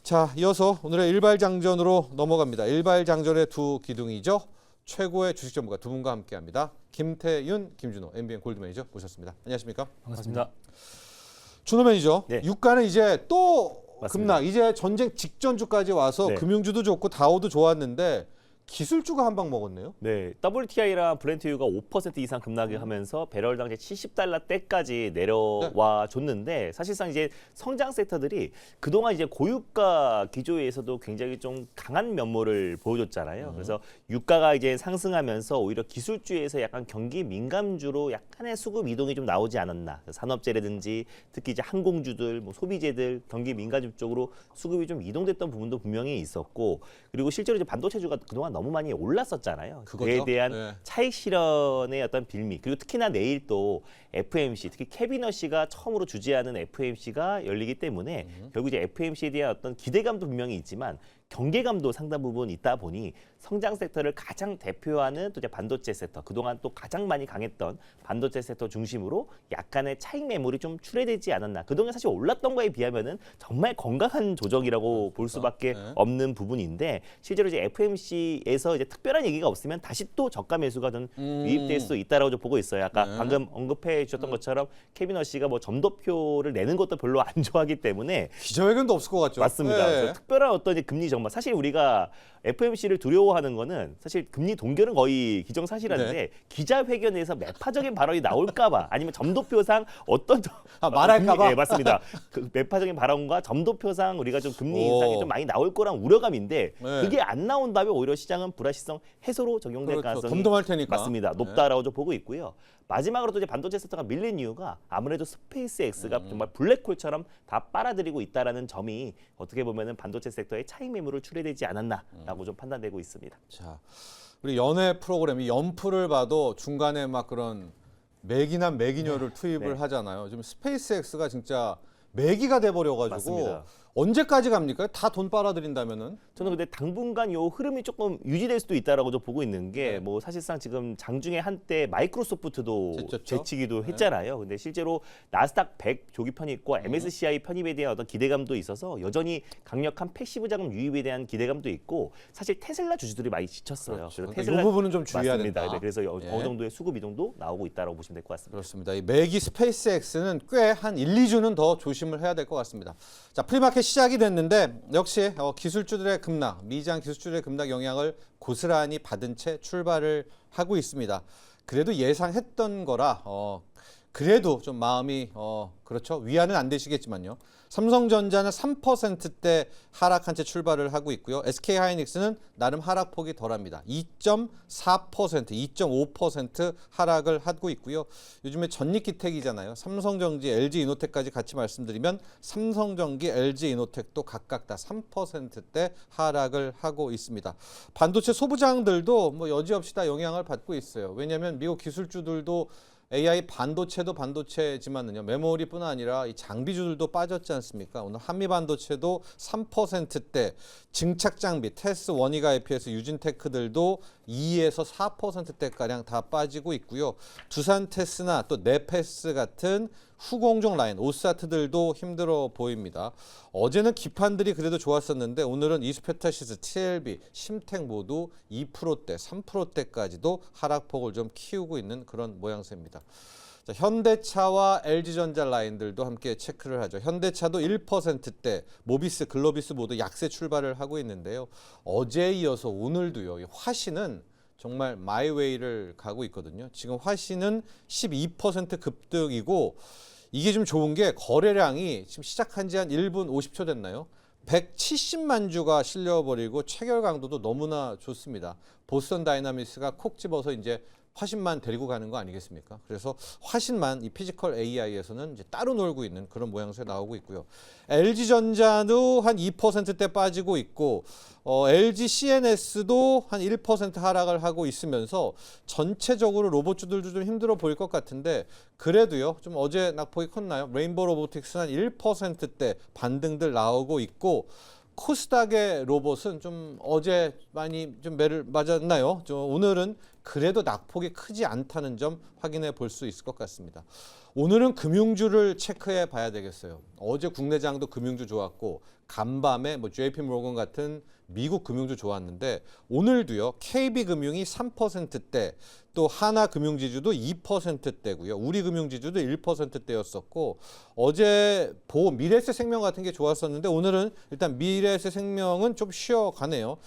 자, 이어서 오늘의 일발장전으로 넘어갑니다. 일발장전의 두 기둥이죠. 최고의 주식 전문가 두 분과 함께합니다. 김태윤, 김준호, MBN 골드 매니저 모셨습니다. 안녕하십니까? 반갑습니다. 준호 매니저, 네. 유가는 이제 또 맞습니다. 급락. 이제 전쟁 직전주까지 와서 네. 금융주도 좋고 다우도 좋았는데 기술주가 한 방 먹었네요. 네, WTI랑 브렌트유가 5% 이상 급락하면서 배럴당 이제 $70대까지 내려와 줬는데 사실상 이제 성장 섹터들이 그동안 이제 고유가 기조에서도 굉장히 좀 강한 면모를 보여줬잖아요. 그래서 유가가 이제 상승하면서 오히려 기술주에서 약간 경기 민감주로 약간의 수급 이동이 좀 나오지 않았나. 산업재라든지 특히 이제 항공주들, 뭐 소비재들 경기 민감주 쪽으로 수급이 좀 이동됐던 부분도 분명히 있었고, 그리고 실제로 이제 반도체주가 그동안 너무 많이 올랐었잖아요. 그거죠? 그에 대한 네. 차익 실현의 어떤 빌미, 그리고 특히나 내일 또 FMC, 특히 캐비너시가 처음으로 주재하는 FMC가 열리기 때문에 결국 이제 FMC에 대한 어떤 기대감도 분명히 있지만 경계감도 상당 부분 있다 보니 성장 섹터를 가장 대표하는 또 이제 반도체 섹터, 그동안 또 가장 많이 강했던 반도체 섹터 중심으로 약간의 차익 매물이 좀 출회되지 않았나. 그동안 사실 올랐던 거에 비하면은 정말 건강한 조정이라고 볼 수밖에 네. 없는 부분인데, 실제로 이제 FMC에서 이제 특별한 얘기가 없으면 다시 또 저가 매수가 좀 유입될 수 있다라고 좀 보고 있어요. 아까 네. 방금 언급해 주셨던 것처럼 캐비너 씨가 뭐 점도표를 내는 것도 별로 안 좋아하기 때문에 기자회견도 없을 것 같죠. 맞습니다. 네. 그래서 특별한 어떤 이제 금리 정말, 사실 우리가 FMC를 두려워하는 거는 사실 금리 동결은 거의 기정사실한데 네. 기자회견에서 매파적인 발언이 나올까봐, 아니면 점도표상 어떤 말할까봐? 네, 맞습니다. 그 매파적인 발언과 점도표상 우리가 좀 금리 오. 인상이 좀 많이 나올 거란 우려감인데 네. 그게 안 나온다면 오히려 시장은 불확실성 해소로 적용될 그렇죠. 가능성이 덤덤할 테니까. 맞습니다. 네. 높다라고 좀 보고 있고요. 마지막으로 또 이제 반도체 섹터가 밀린 이유가 아무래도 스페이스X가 정말 블랙홀처럼 다 빨아들이고 있다라는 점이 어떻게 보면은 반도체 섹터의 차익 매물을 출회되지 않았나라고 좀 판단되고 있습니다. 자, 우리 연애 프로그램 이 연프를 봐도 중간에 막 그런 매기남 매기녀를 투입을 네. 하잖아요. 지금 스페이스X가 진짜 매기가 돼버려가지고 맞습니다. 언제까지 갑니까? 다 돈 빨아들인다면은? 저는 근데 당분간 요 흐름이 조금 유지될 수도 있다라고 좀 보고 있는 게, 네. 뭐 사실상 지금 장중에 한때 마이크로소프트도 제쳤죠? 제치기도 네. 했잖아요. 근데 실제로 나스닥 100 조기 편입과 MSCI 편입에 대한 어떤 기대감도 있어서 여전히 강력한 패시브 자금 유입에 대한 기대감도 있고, 사실 테슬라 주주들이 많이 지쳤어요. 그렇죠. 그래서 이 부분은 좀 주의해야 맞습니다. 된다. 네, 그래서 예. 어느 정도의 수급 이동도 나오고 있다고 보시면 될 것 같습니다. 그렇습니다. 이 매기 스페이스X는 꽤 한 1, 2주는 더 조심을 해야 될 것 같습니다. 자, 프리마켓 시작이 됐는데 역시 기술주들의 급락, 미장 기술주들의 급락 영향을 고스란히 받은 채 출발을 하고 있습니다. 그래도 예상했던 거라 그래도 좀 마음이 그렇죠. 위안은 안 되시겠지만요. 삼성전자는 3%대 하락한 채 출발을 하고 있고요. SK하이닉스는 나름 하락폭이 덜합니다. 2.4%, 2.5% 하락을 하고 있고요. 요즘에 전기기택이잖아요. 삼성전기, LG이노텍까지 같이 말씀드리면 삼성전기, LG이노텍도 각각 다 3%대 하락을 하고 있습니다. 반도체 소부장들도 뭐 여지없이 다 영향을 받고 있어요. 왜냐하면 미국 기술주들도 AI 반도체도 반도체지만은요, 메모리뿐 아니라 이 장비주들도 빠졌지 않습니까? 오늘 한미반도체도 3%대, 증착장비, 테스, 원희가 IPS, 유진테크들도 2에서 4%대가량 다 빠지고 있고요. 두산테스나 또 네페스 같은 후공정 라인, 오사트들도 힘들어 보입니다. 어제는 기판들이 그래도 좋았었는데 오늘은 이스페타시스, TLB, 심텍 모두 2%대, 3%대까지도 하락폭을 좀 키우고 있는 그런 모양새입니다. 자, 현대차와 LG전자 라인들도 함께 체크를 하죠. 현대차도 1%대, 모비스, 글로비스 모두 약세 출발을 하고 있는데요. 어제에 이어서 오늘도요. 화신은 정말 마이웨이를 가고 있거든요. 지금 화신은 12% 급등이고, 이게 좀 좋은 게 거래량이 지금 시작한 지 한 1분 50초 됐나요? 170만 주가 실려버리고 체결 강도도 너무나 좋습니다. 보스턴 다이나믹스가 콕 집어서 이제 화신만 데리고 가는 거 아니겠습니까? 그래서 화신만 이 피지컬 AI에서는 이제 따로 놀고 있는 그런 모양새 나오고 있고요. LG전자도 한 2%대 빠지고 있고, LG CNS도 한 1% 하락을 하고 있으면서 전체적으로 로봇주들도 좀 힘들어 보일 것 같은데, 그래도요, 좀 어제 낙폭이 컸나요? 레인보우 로보틱스는 한 1%대 반등들 나오고 있고, 코스닥의 로봇은 좀 어제 많이 좀 매를 맞았나요? 오늘은 그래도 낙폭이 크지 않다는 점 확인해 볼 수 있을 것 같습니다. 오늘은 금융주를 체크해 봐야 되겠어요. 어제 국내장도 금융주 좋았고 간밤에 뭐 JP 모건 같은 미국 금융주 좋았는데 오늘도요. KB금융이 3%대 또 하나금융지주도 2%대고요. 우리금융지주도 1%대였었고 어제 미래에셋생명 같은 게 좋았었는데 오늘은 일단 미래에셋생명은 좀 쉬어가네요.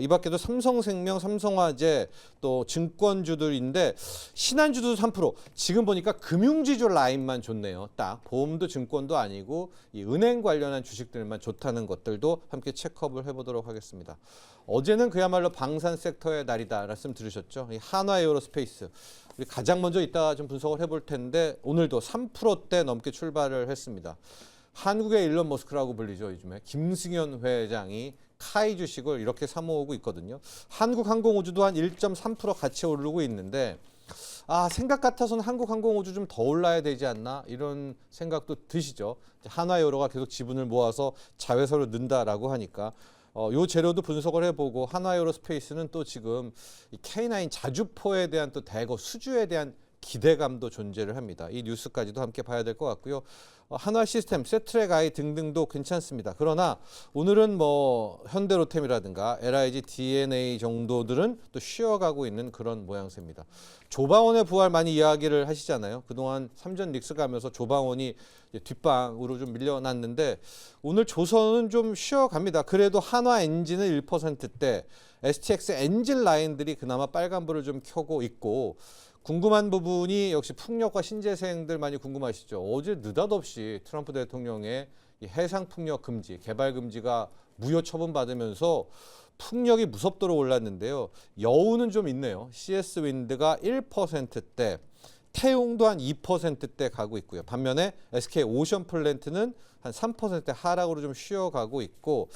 이 밖에도 삼성생명, 삼성화재 또 증권주들인데 신한주도 3%. 지금 보니까 금융지주 라인만 좋네요. 딱 보험도 증권도 아니고 이 은행 관련한 주식들만 좋다는 것들도 함께 체크업을 해보도록 하겠습니다. 어제는 그야말로 방산 섹터의 날이다 말씀 들으셨죠? 이 한화에어로스페이스 우리 가장 먼저 이따 좀 분석을 해볼 텐데 오늘도 3%대 넘게 출발을 했습니다. 한국의 일론 머스크라고 불리죠. 요즘에 김승현 회장이 카이 주식을 이렇게 사모으고 있거든요. 한국항공우주도 한 1.3% 같이 오르고 있는데 생각 같아서는 한국항공우주 좀 더 올라야 되지 않나 이런 생각도 드시죠. 한화에어로가 계속 지분을 모아서 자회사로 넣는다라고 하니까 요 재료도 분석을 해보고 한화에어로스페이스는 또 지금 이 K9 자주포에 대한 또 대거 수주에 대한 기대감도 존재를 합니다. 이 뉴스까지도 함께 봐야 될 것 같고요. 한화시스템, 세트랙아이 등등도 괜찮습니다. 그러나 오늘은 뭐 현대로템이라든가 LIG, DNA 정도들은 또 쉬어가고 있는 그런 모양새입니다. 조방원의 부활 많이 이야기를 하시잖아요. 그동안 3전 릭스 가면서 조방원이 뒷방으로 좀 밀려났는데 오늘 조선은 좀 쉬어갑니다. 그래도 한화엔진은 1%대, STX 엔진 라인들이 그나마 빨간불을 좀 켜고 있고 궁금한 부분이 역시 풍력과 신재생들 많이 궁금하시죠. 어제 느닷없이 트럼프 대통령의 이 해상 풍력 금지, 개발 금지가 무효 처분받으면서 풍력이 무섭도록 올랐는데요. 여우는 좀 있네요. CS 윈드가 1%대, 태용도 한 2%대 가고 있고요. 반면에 SK 오션 플랜트는 한 3% 하락으로 좀 쉬어가고 있고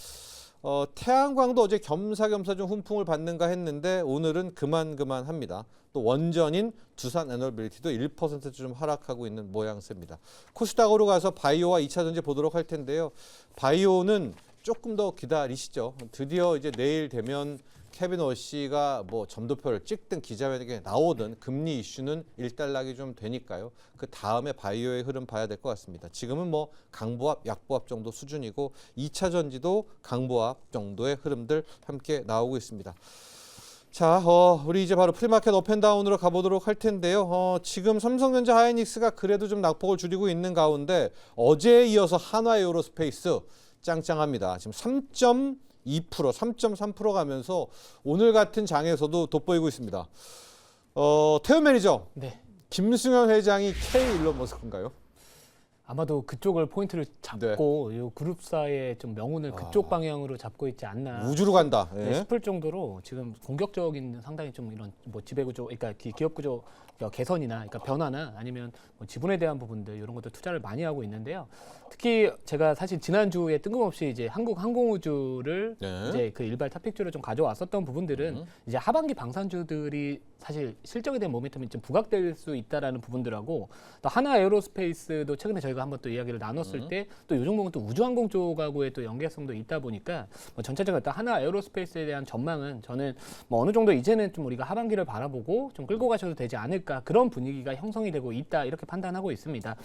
태양광도 어제 겸사겸사 좀 훈풍을 받는가 했는데 오늘은 그만합니다. 또 원전인 두산 에너빌리티도 1%좀 하락하고 있는 모양새입니다. 코스닥으로 가서 바이오와 2차 전지 보도록 할 텐데요. 바이오는 조금 더 기다리시죠. 드디어 이제 내일 되면 케빈 워시가 뭐 점도표를 찍든 기자회견에 나오든 금리 이슈는 일단락이 좀 되니까요. 그 다음에 바이오의 흐름 봐야 될 것 같습니다. 지금은 뭐 강보합, 약보합 정도 수준이고 2차 전지도 강보합 정도의 흐름들 함께 나오고 있습니다. 자, 우리 이제 바로 프리마켓 업앤다운으로 가보도록 할 텐데요. 지금 삼성전자 하이닉스가 그래도 좀 낙폭을 줄이고 있는 가운데 어제에 이어서 한화에어로스페이스 짱짱합니다. 지금 3.2%, 3.3% 가면서 오늘 같은 장에서도 돋보이고 있습니다. 태우 매니저, 네. 김승현 회장이 K 일론 머스크인가요? 아마도 그쪽을 포인트를 잡고 이 그룹사의 좀 명운을 그쪽 방향으로 잡고 있지 않나. 우주로 간다. 네, 예. 싶을 정도로 지금 공격적인 상당히 좀 이런 뭐 지배구조, 그러니까 기업구조 개선이나 그러니까 변화나 아니면 뭐 지분에 대한 부분들 이런 것들 투자를 많이 하고 있는데요. 특히 제가 사실 지난주에 뜬금없이 이제 한국항공우주를 네. 이제 그 일발 탑픽주로 좀 가져왔었던 부분들은 이제 하반기 방산주들이 사실 실적에 대한 모멘텀이 좀 부각될 수 있다라는 부분들하고 또 하나에어로스페이스도 최근에 저희가 한번 또 이야기를 나눴을 때 또 이 종목은 또 우주항공 쪽하고의 또 연계성도 있다 보니까 뭐 전체적으로 일단 하나에어로스페이스에 대한 전망은 저는 뭐 어느 정도 이제는 좀 우리가 하반기를 바라보고 좀 끌고 가셔도 되지 않을까 그런 분위기가 형성이 되고 있다 이렇게 판단하고 있습니다.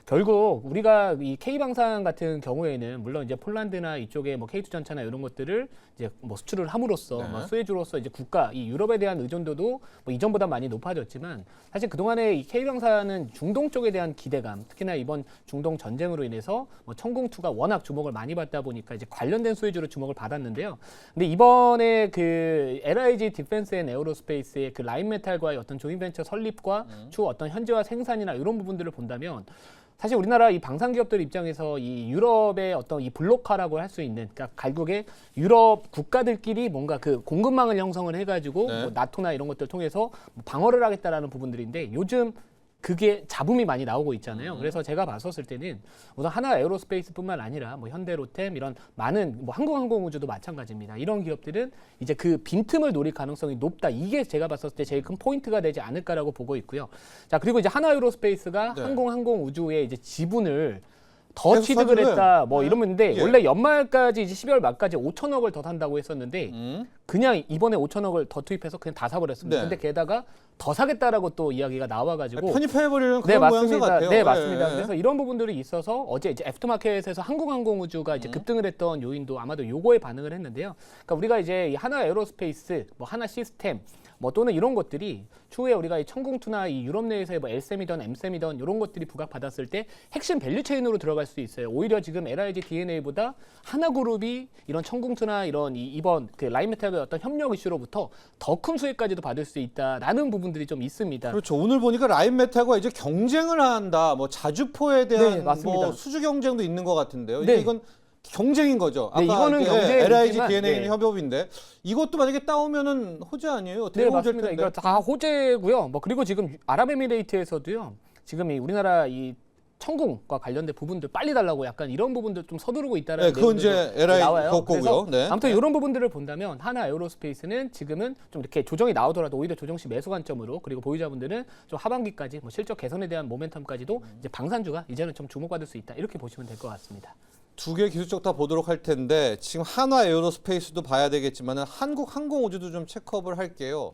결국 우리가 이 K방산 같은 경우에는 물론 이제 폴란드나 이쪽에 뭐 K2전차나 이런 것들을 이제 뭐 수출을 함으로써 뭐 수혜주로서 이제 국가 이 유럽에 대한 의존도도 뭐 이전보다 많이 높아졌지만 사실 그동안에 이 K방산은 중동 쪽에 대한 기대감 특히나 이번 중동 전쟁으로 인해서 뭐 천공투가 워낙 주목을 많이 받다 보니까 이제 관련된 수혜주로 주목을 받았는데요. 근데 이번에 그 LIG 디펜스 앤 에어로스페이스의 그 라인메탈과의 어떤 조인벤처 설립과 추후 어떤 현지화 생산이나 이런 부분들을 본다면 사실 우리나라 이 방산기업들 입장에서 이 유럽의 어떤 이 블록화라고 할 수 있는, 그러니까 결국에 유럽 국가들끼리 뭔가 그 공급망을 형성을 해가지고 뭐 나토나 이런 것들 통해서 뭐 방어를 하겠다라는 부분들인데 요즘 그게 잡음이 많이 나오고 있잖아요. 그래서 제가 봤었을 때는 우선 하나에어로스페이스뿐만 아니라 뭐 현대로템 이런 많은 뭐 한국항공우주도 마찬가지입니다. 이런 기업들은 이제 그 빈틈을 노릴 가능성이 높다. 이게 제가 봤었을 때 제일 큰 포인트가 되지 않을까라고 보고 있고요. 자, 그리고 이제 하나에어로스페이스가 항공우주의 이제 지분을 더 취득을 했다. 뭐 이러면 있는데 원래 연말까지 이제 12월 말까지 5천억을 더 산다고 했었는데 그냥 이번에 5천억을 더 투입해서 그냥 다 사버렸습니다. 네. 근데 게다가 더 사겠다라고 또 이야기가 나와가지고 편입해버리는 네, 그런 모양새 맞습니다. 같아요. 네, 맞습니다. 예. 그래서 이런 부분들이 있어서 어제 이제 애프터마켓에서 한국항공우주가 이제 급등을 했던 요인도 아마도 요거에 반응을 했는데요. 그러니까 우리가 이제 이 하나 에어로스페이스, 뭐 하나 시스템, 뭐 또는 이런 것들이 추후에 우리가 이 천궁투나 이 유럽 내에서의 뭐 L셈이던 M셈이던 이런 것들이 부각받았을 때 핵심 밸류 체인으로 들어갈 수 있어요. 오히려 지금 LIG DNA보다 하나그룹이 이런 천궁투나 이런 이번 그 라인메탈의 어떤 협력 이슈로부터 더 큰 수혜까지도 받을 수 있다라는 부분들이 좀 있습니다. 그렇죠. 오늘 보니까 라인메탈과 이제 경쟁을 한다. 뭐 자주포에 대한 네, 맞습니다. 뭐 수주 경쟁도 있는 것 같은데요. 네. 이건 경쟁인 거죠. 네, 이거는 경쟁이지만, LIG DNA는 네. 협업인데 이것도 만약에 따오면은 호재 아니에요? 어떻게 네, 호재일 맞습니다. 텐데. 이거 다 호재고요. 뭐 그리고 지금 아랍에미레이트에서도요. 지금 이 우리나라 이 천궁과 관련된 부분들 빨리 달라고 약간 이런 부분들 좀 서두르고 있다라는 네, 그건 이제 내용들도 LI 나와요. 거고요. 그래서 네. 아무튼 이런 부분들을 본다면 하나 에어로스페이스는 지금은 좀 이렇게 조정이 나오더라도 오히려 조정 시 매수 관점으로 그리고 보유자분들은 좀 하반기까지 뭐 실적 개선에 대한 모멘텀까지도 이제 방산주가 이제는 좀 주목받을 수 있다 이렇게 보시면 될 것 같습니다. 두 개 기술적 다 보도록 할 텐데 지금 한화 에어로스페이스도 봐야 되겠지만은 한국항공우주도 좀 체크업을 할게요.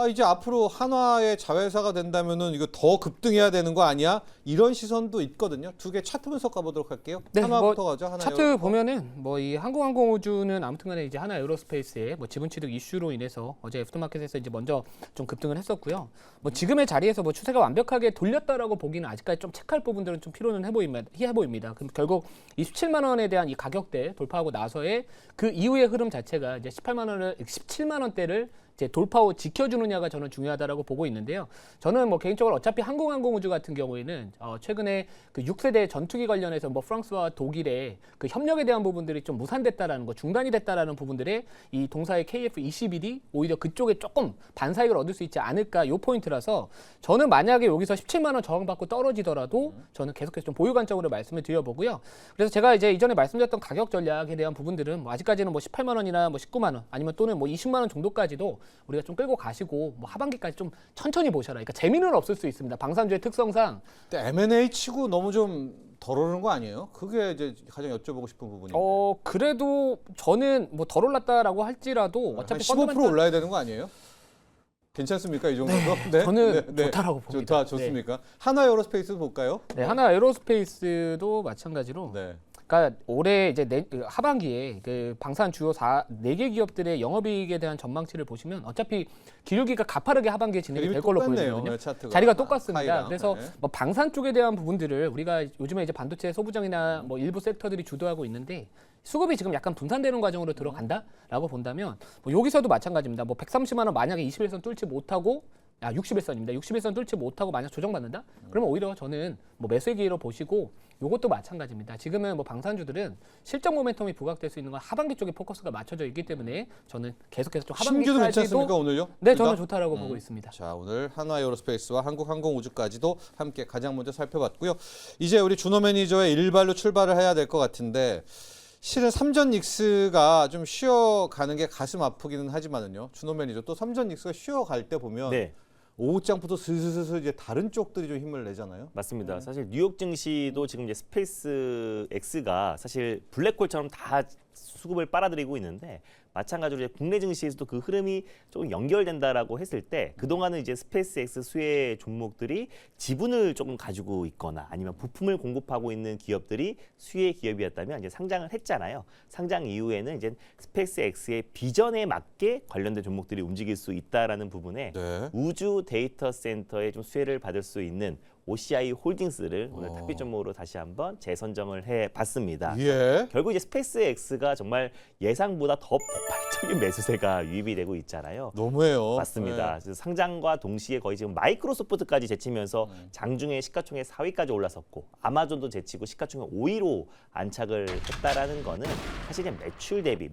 이제 앞으로 한화의 자회사가 된다면은 이거 더 급등해야 되는 거 아니야? 이런 시선도 있거든요. 두 개 차트 분석 가보도록 할게요. 네, 한화부터 가죠. 한화 차트 에어로스페이스. 보면은 뭐 이 항공우주는 아무튼간에 이제 하나 에어로스페이스의 뭐 지분 취득 이슈로 인해서 어제 애프터마켓에서 이제 먼저 좀 급등을 했었고요. 뭐 지금의 자리에서 뭐 추세가 완벽하게 돌렸다라고 보기는 아직까지 좀 체크할 부분들은 좀 필요는 해 보입니다. 그럼 결국 27만 원에 대한 이 가격대 돌파하고 나서의 그 이후의 흐름 자체가 이제 17만 원대를 이제 돌파 후 지켜주느냐가 저는 중요하다라고 보고 있는데요. 저는 뭐 개인적으로 어차피 항공우주 같은 경우에는 최근에 그 6세대 전투기 관련해서 뭐 프랑스와 독일의 그 협력에 대한 부분들이 좀 무산됐다라는 거, 중단이 됐다라는 부분들에 이 동사의 KF-21이 오히려 그쪽에 조금 반사익을 얻을 수 있지 않을까 요 포인트라서 저는 만약에 여기서 17만 원 저항받고 떨어지더라도 저는 계속해서 좀 보유 관점으로 말씀을 드려보고요. 그래서 제가 이제 이전에 말씀드렸던 가격 전략에 대한 부분들은 뭐 아직까지는 뭐 18만 원이나 뭐 19만 원 아니면 또는 뭐 20만 원 정도까지도 우리가 좀 끌고 가시고 뭐 하반기까지 좀 천천히 보셔라. 그러니까 재미는 없을 수 있습니다. 방산주의 특성상. 근데 M&A 치고 너무 좀 덜 오르는 거 아니에요? 그게 이제 가장 여쭤보고 싶은 부분인데. 그래도 저는 뭐 덜 올랐다라고 할지라도 한 어차피 15% 올라야 되는 거 아니에요? 괜찮습니까? 이 정도도? 저는 좋다라고 봅니다. 좋습니까? 한화 에어로스페이스 볼까요? 네, 하나 에어로스페이스도 마찬가지로 네. 그러니까 올해 이제 하반기에 그 방산 주요 4개 기업들의 영업이익에 대한 전망치를 보시면 어차피 기울기가 가파르게 하반기에 진행이 그림이 될 걸로 똑같네요. 보이거든요. 네, 차트가. 자리가 똑같습니다. 하이랑. 그래서 네. 뭐 방산 쪽에 대한 부분들을 우리가 요즘에 이제 반도체 소부장이나 뭐 일부 섹터들이 주도하고 있는데 수급이 지금 약간 분산되는 과정으로 들어간다라고 본다면 뭐 여기서도 마찬가지입니다. 뭐 130만 원 만약에 21선 뚫지 못하고 61선입니다. 61선 뚫지 못하고 만약 조정받는다? 그러면 오히려 저는 뭐 매수의 기회로 보시고 이것도 마찬가지입니다. 지금은 뭐 방산주들은 실적 모멘텀이 부각될 수 있는 건 하반기 쪽에 포커스가 맞춰져 있기 때문에 저는 계속해서 좀 신규도 괜찮습니까 하반기까지도 오늘요? 네, 둘 다? 저는 좋다라고 보고 있습니다. 자, 오늘 한화 에어로스페이스와 한국항공우주까지도 함께 가장 먼저 살펴봤고요. 이제 우리 준호 매니저의 일발로 출발을 해야 될 것 같은데 실은 삼전 닉스가 좀 쉬어가는 게 가슴 아프기는 하지만은요. 준호 매니저 또 삼전 닉스가 쉬어갈 때 보면 네. 오후장부터 슬슬슬 이제 다른 쪽들이 좀 힘을 내잖아요. 맞습니다. 사실 뉴욕 증시도 지금 이제 스페이스 X가 사실 블랙홀처럼 다 수급을 빨아들이고 있는데 마찬가지로 이제 국내 증시에서도 그 흐름이 조금 연결된다라고 했을 때 그동안은 이제 스페이스 X 수혜 종목들이 지분을 조금 가지고 있거나 아니면 부품을 공급하고 있는 기업들이 수혜 기업이었다면 이제 상장을 했잖아요. 상장 이후에는 이제 스페이스 X의 비전에 맞게 관련된 종목들이 움직일 수 있다라는 부분에 네. 우주 데이터 센터에 좀 수혜를 받을 수 있는 OCI 홀딩스를 오늘 탑픽 종목으로 다시 한번 재선정을 해봤습니다. 예. 결국 이제 스페이스 X가 정말 예상보다 더 폭발적인 매수세가 유입이 되고 있잖아요. 너무해요. 맞습니다. 네. 그래서 상장과 동시에 거의 지금 마이크로소프트까지 제치면서 장중에 시가총액 4위까지 올라섰고 아마존도 제치고 시가총액 5위로 안착을 했다라는 거는 사실 그냥 매출 대비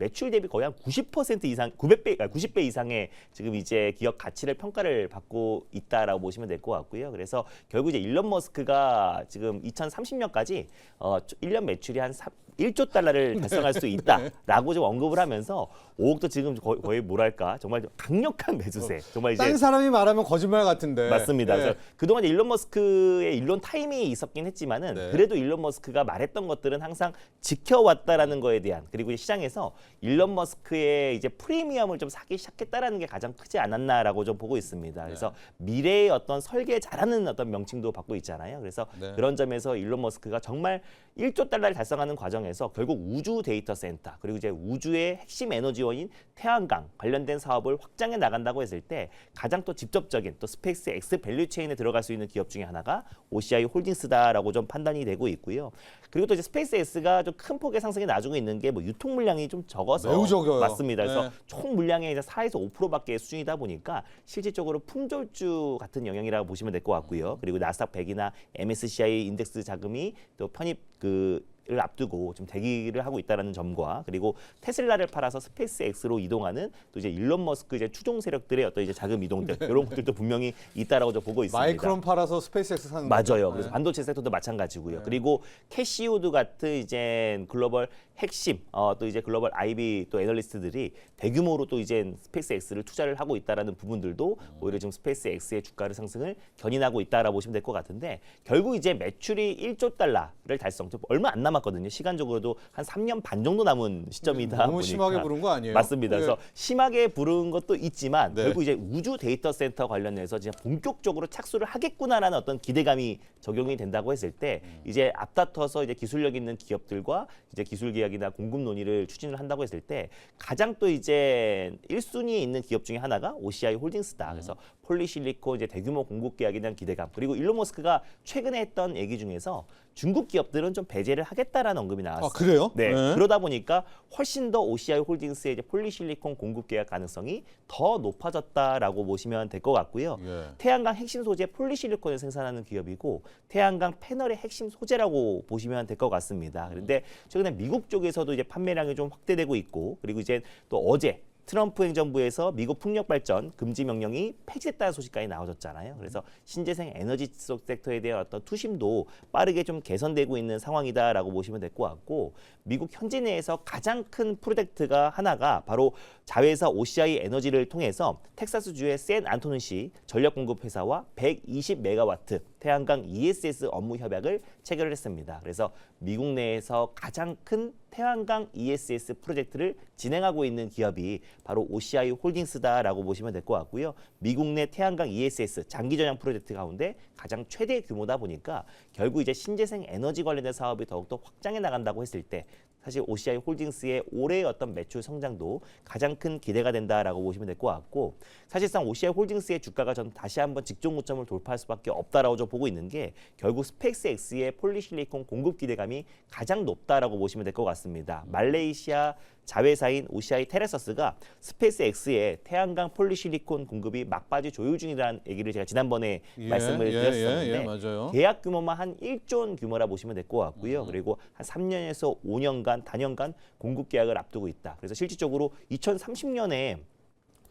거의 한 90% 이상, 90배 이상의 지금 이제 기업 가치를 평가를 받고 있다라고 보시면 될 것 같고요. 그래서 결국 이제 일론 머스크가 지금 2030년까지 1년 매출이 한 1조 달러를 달성할 수 있다라고 좀 언급을 하면서 5억도 지금 거의 뭐랄까 정말 강력한 매수세. 정말 이제 딴 사람이 말하면 거짓말 같은데. 맞습니다. 네. 그래서 그동안 일론 머스크의 일론 타임이 있었긴 했지만은 네. 그래도 일론 머스크가 말했던 것들은 항상 지켜왔다라는 거에 대한 그리고 이제 시장에서 일론 머스크의 이제 프리미엄을 좀 사기 시작했다라는 게 가장 크지 않았나라고 좀 보고 있습니다. 그래서 미래의 어떤 설계 잘하는 어떤 명칭도 받고 있잖아요. 그래서 네. 그런 점에서 일론 머스크가 정말 1조 달러를 달성하는 과정에서 결국 우주 데이터 센터 그리고 이제 우주의 핵심 에너지원인 태양광 관련된 사업을 확장해 나간다고 했을 때 가장 또 직접적인 또 스페이스 X 밸류 체인에 들어갈 수 있는 기업 중에 하나가 OCI 홀딩스다라고 좀 판단이 되고 있고요. 그리고 또 이제 스페이스 X가 좀 큰 폭의 상승이 나중에 있는 게 뭐 유통 물량이 좀 적어서 매우 적어요. 맞습니다. 그래서 네. 총 물량의 이제 4에서 5%밖에 수준이다 보니까 실질적으로 품절주 같은 영역이라고 보시면 될 것 같고요. 그리고 나스닥 100이나 MSCI 인덱스 자금이 또 편입 를 앞두고 좀 대기를 하고 있다는 점과 그리고 테슬라를 팔아서 스페이스 X로 이동하는 또 이제 일론 머스크 이제 추종 세력들의 어떤 이제 자금 이동들 이런 것들도 분명히 있다라고 좀 보고 있습니다. 마이크론 팔아서 스페이스X 사는 맞아요. 거죠. 그래서 네. 반도체 섹터도 마찬가지고요. 그리고 캐시우드 같은 이제 글로벌 핵심 또 이제 글로벌 IB 또 애널리스트들이 대규모로 또 이제 스페이스 X를 투자를 하고 있다라는 부분들도 오히려 지금 스페이스 X의 주가를 상승을 견인하고 있다라고 보시면 될 것 같은데 결국 이제 매출이 1조 달러를 달성 얼마 안 남았거든요. 시간적으로도 한 3년 반 정도 남은 시점이다 너무 보니까 심하게 부른 거 아니에요? 맞습니다. 네. 그래서 심하게 부른 것도 있지만 네. 결국 이제 우주 데이터 센터 관련해서 진짜 본격적으로 착수를 하겠구나라는 어떤 기대감이 적용이 된다고 했을 때 이제 앞다퉈서 이제 기술력 있는 기업들과 이제 기술 계약이나 공급 논의를 추진을 한다고 했을 때 가장 또 이제 1순위에 있는 기업 중에 하나가 OCI 홀딩스다. 그래서 폴리실리콘 이제 대규모 공급 계약에 대한 기대감 그리고 일론 머스크가 최근에 했던 얘기 중에서 중국 기업들은 좀 배제를 하겠다라는 언급이 나왔어요. 아, 그래요? 네. 네. 그러다 보니까 훨씬 더 OCI 홀딩스의 이제 폴리실리콘 공급 계약 가능성이 더 높아졌다라고 보시면 될 것 같고요. 예. 태양광 핵심 소재 폴리실리콘을 생산하는 기업이고 태양광 패널의 핵심 소재라고 보시면 될 것 같습니다. 그런데 최근에 미국 쪽에서도 이제 판매량이 좀 확대되고 있고 그리고 이제 또 어제 트럼프 행정부에서 미국 풍력 발전 금지 명령이 폐지됐다는 소식까지 나와졌잖아요. 그래서 신재생 에너지 속 섹터에 대한 어떤 투심도 빠르게 좀 개선되고 있는 상황이다라고 보시면 될 것 같고 미국 현지 내에서 가장 큰 프로젝트가 하나가 바로 자회사 OCI 에너지를 통해서 텍사스주의 샌안토니시 전력 공급 회사와 120메가와트 태양광 ESS 업무 협약을 체결을 했습니다. 그래서 미국 내에서 가장 큰 태양광 ESS 프로젝트를 진행하고 있는 기업이 바로 OCI 홀딩스다라고 보시면 될 것 같고요. 미국 내 태양광 ESS 장기 전향 프로젝트 가운데 가장 최대 규모다 보니까 결국 이제 신재생 에너지 관련된 사업이 더욱더 확장해 나간다고 했을 때 사실 OCI 홀딩스의 올해의 어떤 매출 성장도 가장 큰 기대가 된다라고 보시면 될 것 같고 사실상 OCI 홀딩스의 주가가 전 다시 한번 직전 고점을 돌파할 수밖에 없다라고 좀 보고 있는 게 결국 스페이스 X의 폴리실리콘 공급 기대감이 가장 높다라고 보시면 될 것 같습니다. 말레이시아 자회사인 OCI 테레서스가 스페이스 X의 태양광 폴리실리콘 공급이 막바지 조율 중이라는 얘기를 제가 지난번에 말씀을 드렸었는데 맞아요. 계약 규모만 한 1조 원 규모라 보시면 될 것 같고요. 그리고 한 3년에서 5년간 단연간 공급 계약을 앞두고 있다. 그래서 실질적으로 2030년에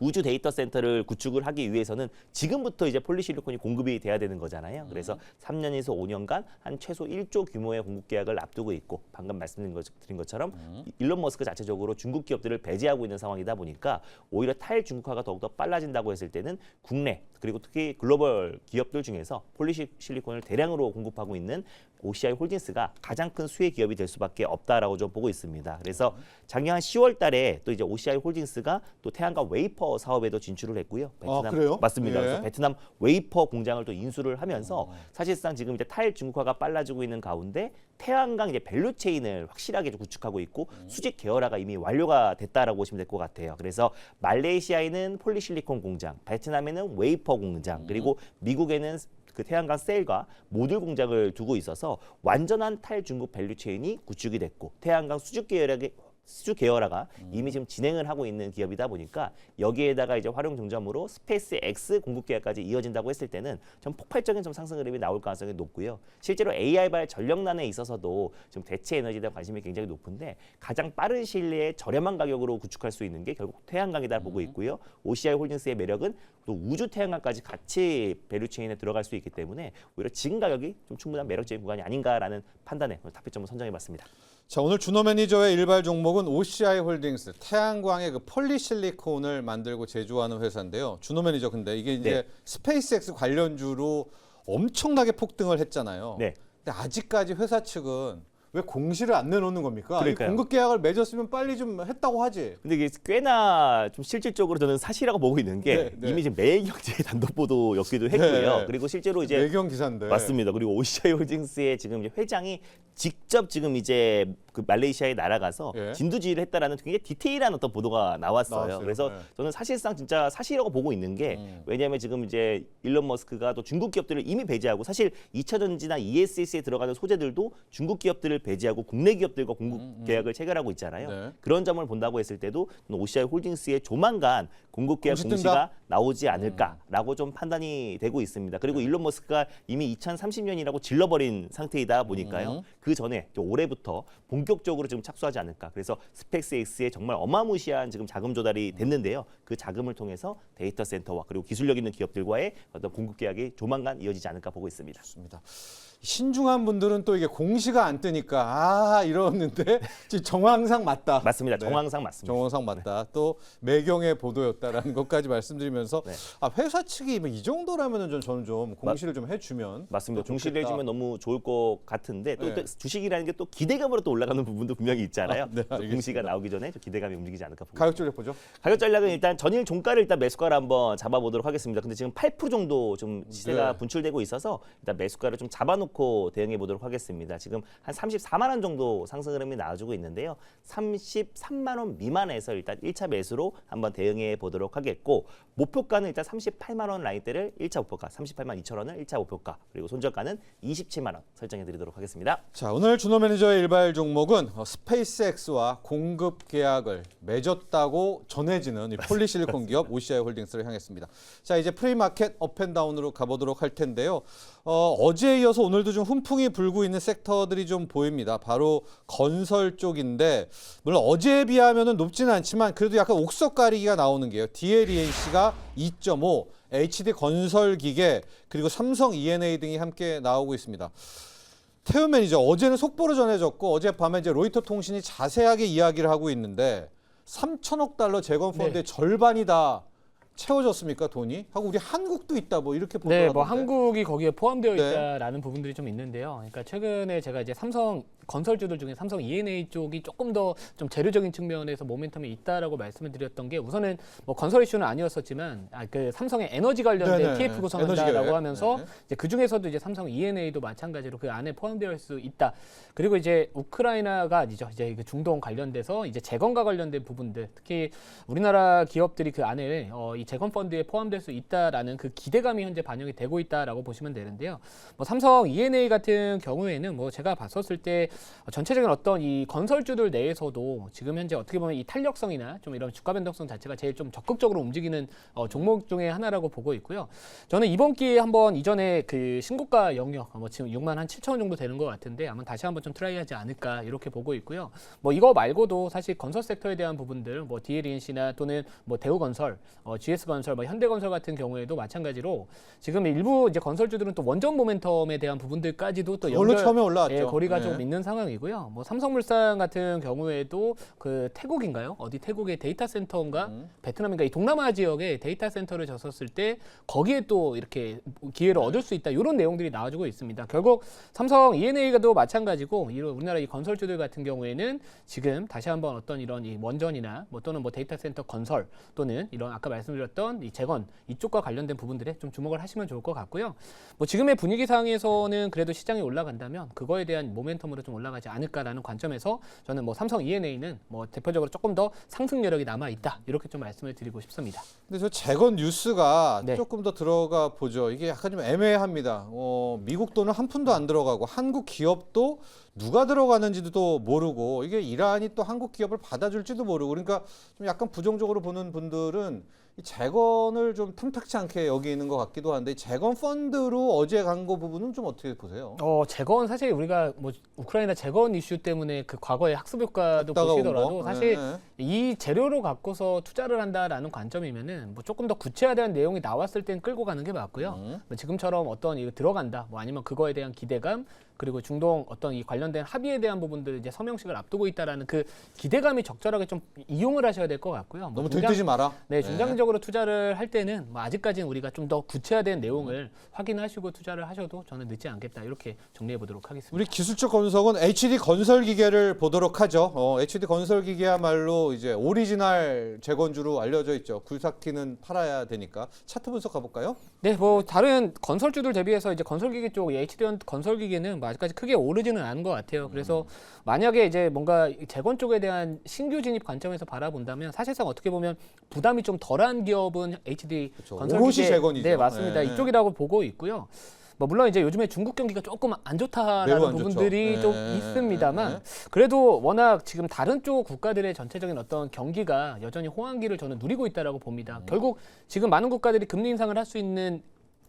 우주 데이터 센터를 구축을 하기 위해서는 지금부터 이제 폴리실리콘이 공급이 돼야 되는 거잖아요. 그래서 3년에서 5년간 한 최소 1조 규모의 공급 계약을 앞두고 있고 방금 말씀드린 것처럼 일론 머스크 자체적으로 중국 기업들을 배제하고 있는 상황이다 보니까 오히려 탈중국화가 더욱더 빨라진다고 했을 때는 국내 그리고 특히 글로벌 기업들 중에서 폴리실리콘을 대량으로 공급하고 있는 OCI 홀딩스가 가장 큰 수혜 기업이 될 수밖에 없다라고 좀 보고 있습니다. 그래서 작년 10월 달에 또 이제 OCI 홀딩스가 또 태양광 웨이퍼 사업에도 진출을 했고요. 베트남 그래요? 맞습니다. 예. 그래서 베트남 웨이퍼 공장을 또 인수를 하면서 사실상 지금 이제 탈중국화가 빨라지고 있는 가운데 태양광 이제 밸류 체인을 확실하게 좀 구축하고 있고 수직 계열화가 이미 완료가 됐다라고 보시면 될 것 같아요. 그래서 말레이시아에는 폴리실리콘 공장, 베트남에는 웨이퍼 공장, 그리고 미국에는 그 태양광 셀과 모듈 공장을 두고 있어서 완전한 탈중국 밸류 체인이 구축이 됐고 태양광 수주 계열화가 이미 지금 진행을 하고 있는 기업이다 보니까 여기에다가 이제 활용 정점으로 스페이스 X 공급 계약까지 이어진다고 했을 때는 좀 폭발적인 좀 상승 흐름이 나올 가능성이 높고요. 실제로 AI발 전력난에 있어서도 좀 대체 에너지에 대한 관심이 굉장히 높은데 가장 빠른 시일 내에 저렴한 가격으로 구축할 수 있는 게 결국 태양광이다 보고 있고요. OCI 홀딩스의 매력은 또 우주 태양광까지 같이 밸류체인에 들어갈 수 있기 때문에 오히려 지금 가격이 좀 충분한 매력적인 구간이 아닌가라는 판단에 답변점을 선정해봤습니다. 자, 오늘 준호 매니저의 일발 종목은 OCI 홀딩스, 태양광의 그 폴리실리콘을 만들고 제조하는 회사인데요. 준호 매니저, 근데 이게 이제 네. 스페이스X 관련주로 엄청나게 폭등을 했잖아요. 네. 근데 아직까지 회사 측은 왜 공시를 안 내놓는 겁니까? 이 그러니까요. 공급 계약을 맺었으면 빨리 좀 했다고 하지. 근데 이게 꽤나 좀 실질적으로 저는 사실이라고 보고 있는 게 네, 네. 이미 지금 매일경제 단독 보도였기도 했고요. 네. 그리고 실제로 이제 외경 기사인데. 맞습니다. 그리고 OCI 홀딩스의 지금 이제 회장이 직접 지금 이제 그 말레이시아에 날아가서 예. 진두지휘를 했다라는 굉장히 디테일한 어떤 보도가 나왔어요. 나왔어요. 그래서 네. 저는 사실상 진짜 사실이라고 보고 있는 게 왜냐하면 지금 이제 일론 머스크가 또 중국 기업들을 이미 배제하고 사실 2차 전지나 ESS에 들어가는 소재들도 중국 기업들을 배제하고 국내 기업들과 공급 계약을 체결하고 있잖아요. 네. 그런 점을 본다고 했을 때도 OCI 홀딩스의 조만간 공급 계약 공시 공시가 뜬다? 나오지 않을까라고 좀 판단이 되고 있습니다. 그리고 일론 머스크가 이미 2030년이라고 질러버린 상태이다 보니까요. 그 전에 또 올해부터 본격적으로 지금 착수하지 않을까. 그래서 스펙스X에 정말 어마무시한 지금 자금 조달이 됐는데요. 그 자금을 통해서 데이터 센터와 그리고 기술력 있는 기업들과의 어떤 공급 계약이 조만간 이어지지 않을까 보고 있습니다. 좋습니다. 신중한 분들은 또 이게 공시가 안 뜨니까 이러는데 지금 정황상 맞다. 맞습니다. 네. 정황상 맞습니다. 정황상 맞다. 또 매경의 보도였다라는 것까지 말씀드리면서 네. 회사 측이 이 정도라면은 저는 좀 공시를 좀 해주면 맞습니다. 또 공시를 좋겠다. 해주면 너무 좋을 것 같은데 또 네. 주식이라는 게 또 기대감으로 또 올라가는 부분도 분명히 있잖아요. 네, 그래서 알겠습니다. 공시가 나오기 전에 좀 기대감이 움직이지 않을까 보고 가격 전략 보죠. 가격 전략은 일단 전일 종가를 일단 매수가를 한번 잡아보도록 하겠습니다. 근데 지금 8% 정도 좀 시세가 네. 분출되고 있어서 일단 매수가를 좀 잡아놓고 대응해 보도록 하겠습니다. 지금 한 34만 원 정도 상승 흐름이 나와주고 있는데요. 33만 원 미만에서 일단 1차 매수로 한번 대응해 보도록 하겠고 목표가는 일단 38만 원 라인대를 1차 목표가 38만 2천 원을 1차 목표가 그리고 손절가는 27만 원 설정해 드리도록 하겠습니다. 자, 오늘 준호 매니저의 일발 종목은 스페이스X와 공급 계약을 맺었다고 전해지는 이 폴리실리콘 기업 OCI 홀딩스를 향했습니다. 자, 이제 프리마켓 업앤다운으로 가보도록 할 텐데요. 어제에 이어서 오늘도 좀 훈풍이 불고 있는 섹터들이 좀 보입니다. 바로 건설 쪽인데 물론 어제에 비하면 높지는 않지만 그래도 약간 옥석 가리기가 나오는 게요. DLENC가 2.5, HD 건설기계 그리고 삼성 E&A 등이 함께 나오고 있습니다. 태우 매니저, 어제는 속보로 전해졌고 어젯밤에 이제 로이터 통신이 자세하게 이야기를 하고 있는데 3천억 달러 재건 펀드의 절반이 다 채워졌습니까, 돈이? 하고 우리 한국도 있다 뭐 이렇게 보더라고요. 네, 뭐 한국이 거기에 포함되어 네. 있다라는 부분들이 좀 있는데요. 그러니까 최근에 제가 이제 삼성 건설주들 중에 삼성 E&A 쪽이 조금 더 좀 재료적인 측면에서 모멘텀이 있다라고 말씀을 드렸던 게 우선은 뭐 건설 이슈는 아니었었지만 그 삼성의 에너지 관련된 네네. TF 에너지 구성한다라고 계획. 하면서 네. 이제 그 중에서도 이제 삼성 E&A도 마찬가지로 그 안에 포함되어 있을 수 있다. 그리고 이제 우크라이나가 아니죠. 이제 그 중동 관련돼서 이제 재건과 관련된 부분들, 특히 우리나라 기업들이 그 안에 이 재건 펀드에 포함될 수 있다라는 그 기대감이 현재 반영이 되고 있다라고 보시면 되는데요. 뭐 삼성 E&A 같은 경우에는 뭐 제가 봤었을 때 전체적인 어떤 이 건설주들 내에서도 지금 현재 어떻게 보면 이 탄력성이나 좀 이런 주가 변동성 자체가 제일 좀 적극적으로 움직이는 종목 중에 하나라고 보고 있고요. 저는 이번 기회에 한번 이전에 그 신고가 영역 뭐 지금 6만 한 7천 원 정도 되는 것 같은데 아마 다시 한번 좀 트라이하지 않을까 이렇게 보고 있고요. 뭐 이거 말고도 사실 건설 섹터에 대한 부분들 뭐 DLENC나 또는 뭐 대우건설, GS건설, 뭐 현대건설 같은 경우에도 마찬가지로 지금 일부 이제 건설주들은 또 원전 모멘텀에 대한 부분들까지도 또 원래 처음에 올라왔죠. 거리가 네. 좀 있는 상황이고요. 뭐 삼성물산 같은 경우에도 그 태국인가요? 어디 태국의 데이터 센터인가 베트남인가 이 동남아 지역에 데이터 센터를 졌었을 때 거기에 또 이렇게 기회를 얻을 수 있다. 이런 내용들이 나와주고 있습니다. 결국 삼성 E&A가도 마찬가지고 우리나라 이 건설주들 같은 경우에는 지금 다시 한번 어떤 이런 이 원전이나 뭐 또는 뭐 데이터 센터 건설 또는 이런 아까 말씀드렸던 이 재건 이쪽과 관련된 부분들에 좀 주목을 하시면 좋을 것 같고요. 뭐 지금의 분위기상에서는 그래도 시장이 올라간다면 그거에 대한 모멘텀으로 좀 올라가지 않을까라는 관점에서 저는 뭐 삼성 E&A는 뭐 대표적으로 조금 더 상승 여력이 남아 있다 이렇게 좀 말씀을 드리고 싶습니다. 근데 저 재건 뉴스가 네. 조금 더 들어가 보죠. 이게 약간 좀 애매합니다. 미국 돈은 한 푼도 안 들어가고 한국 기업도 누가 들어가는지도 또 모르고 이게 이란이 또 한국 기업을 받아줄지도 모르고 그러니까 좀 약간 부정적으로 보는 분들은 이 재건을 좀 탐탁치 않게 여기는 것 같기도 한데 재건 펀드로 어제 간 거 부분은 좀 어떻게 보세요? 재건 사실 우리가 뭐 우크라이나 재건 이슈 때문에 그 과거의 학습 효과도 갔다가 온 보시더라도 거? 사실 네. 이 재료로 갖고서 투자를 한다라는 관점이면은 뭐 조금 더 구체화된 내용이 나왔을 땐 끌고 가는 게 맞고요. 뭐 지금처럼 어떤 이거 들어간다, 뭐 아니면 그거에 대한 기대감 그리고 중동 어떤 이 관련된 합의에 대한 부분들 이제 서명식을 앞두고 있다라는 그 기대감이 적절하게 좀 이용을 하셔야 될 것 같고요. 너무 들뜨지 마라. 네, 중장기적으로 투자를 할 때는 뭐 아직까지는 우리가 좀 더 구체화된 내용을 확인하시고 투자를 하셔도 저는 늦지 않겠다 이렇게 정리해 보도록 하겠습니다. 우리 기술적 분석은 HD 건설기계를 보도록 하죠. HD 건설기계야말로 이제 오리지널 재건주로 알려져 있죠. 굴삭기는 팔아야 되니까. 차트 분석 가볼까요? 네, 뭐 다른 건설주들 대비해서 이제 건설기계 쪽 HD 건설기계는 뭐 아직까지 크게 오르지는 않은 것 같아요. 그래서 만약에 이제 뭔가 재건 쪽에 대한 신규 진입 관점에서 바라본다면 사실상 어떻게 보면 부담이 좀 덜한 기업은 HD 그렇죠. 건설기계 오롯이 재건이죠. 네, 맞습니다. 네. 이쪽이라고 보고 있고요. 뭐 물론 이제 요즘에 중국 경기가 조금 안 매우 좋다라는 안 부분들이 좋죠. 좀 네. 있습니다만 네. 그래도 워낙 지금 다른 쪽 국가들의 전체적인 어떤 경기가 여전히 호황기를 저는 누리고 있다라고 봅니다. 결국 지금 많은 국가들이 금리 인상을 할 수 있는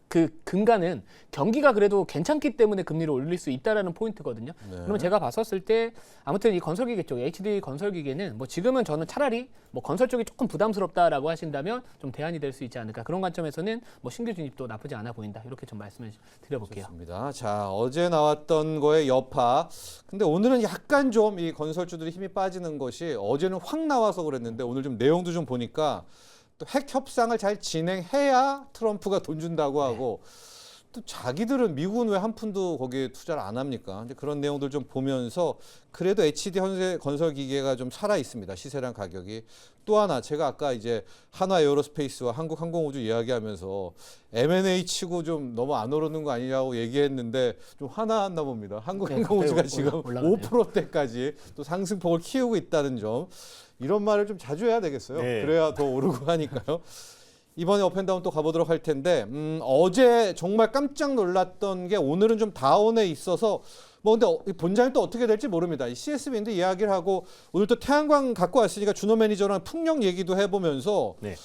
그 근간은 경기가 그래도 괜찮기 때문에 금리를 올릴 수 있다라는 포인트거든요. 네. 그러면 제가 봤었을 때 아무튼 이 건설기계 쪽 HD 건설기계는 뭐 지금은 저는 차라리 뭐 건설 쪽이 조금 부담스럽다라고 하신다면 좀 대안이 될 수 있지 않을까 그런 관점에서는 뭐 신규 진입도 나쁘지 않아 보인다 이렇게 좀 말씀을 드려볼게요. 좋습니다. 자, 어제 나왔던 거의 여파. 근데 오늘은 약간 좀 이 건설주들이 힘이 빠지는 것이 어제는 확 나와서 그랬는데 오늘 좀 내용도 좀 보니까 또 핵 협상을 잘 진행해야 트럼프가 돈 준다고 하고 또 자기들은 미국은 왜 한 푼도 거기에 투자를 안 합니까? 이제 그런 내용들 좀 보면서 그래도 HD 건설 기계가 좀 살아 있습니다. 시세랑 가격이. 또 하나 제가 아까 이제 한화 에어로스페이스와 한국항공우주 이야기하면서 M&A 치고 좀 너무 안 오르는 거 아니냐고 얘기했는데 좀 화났나 봅니다. 한국항공우주가 지금 올라가네요. 5%대까지 또 상승폭을 키우고 있다는 점. 이런 말을 좀 자주 해야 되겠어요. 네. 그래야 더 오르고 하니까요. 이번에 업앤다운 또 가보도록 할 텐데 어제 정말 깜짝 놀랐던 게 오늘은 좀 다운에 있어서 뭐 근데 본장이 또 어떻게 될지 모릅니다. 이 CS 윈드 이야기를 하고 오늘 또 태양광 갖고 왔으니까 준호 매니저랑 풍력 얘기도 해보면서 네.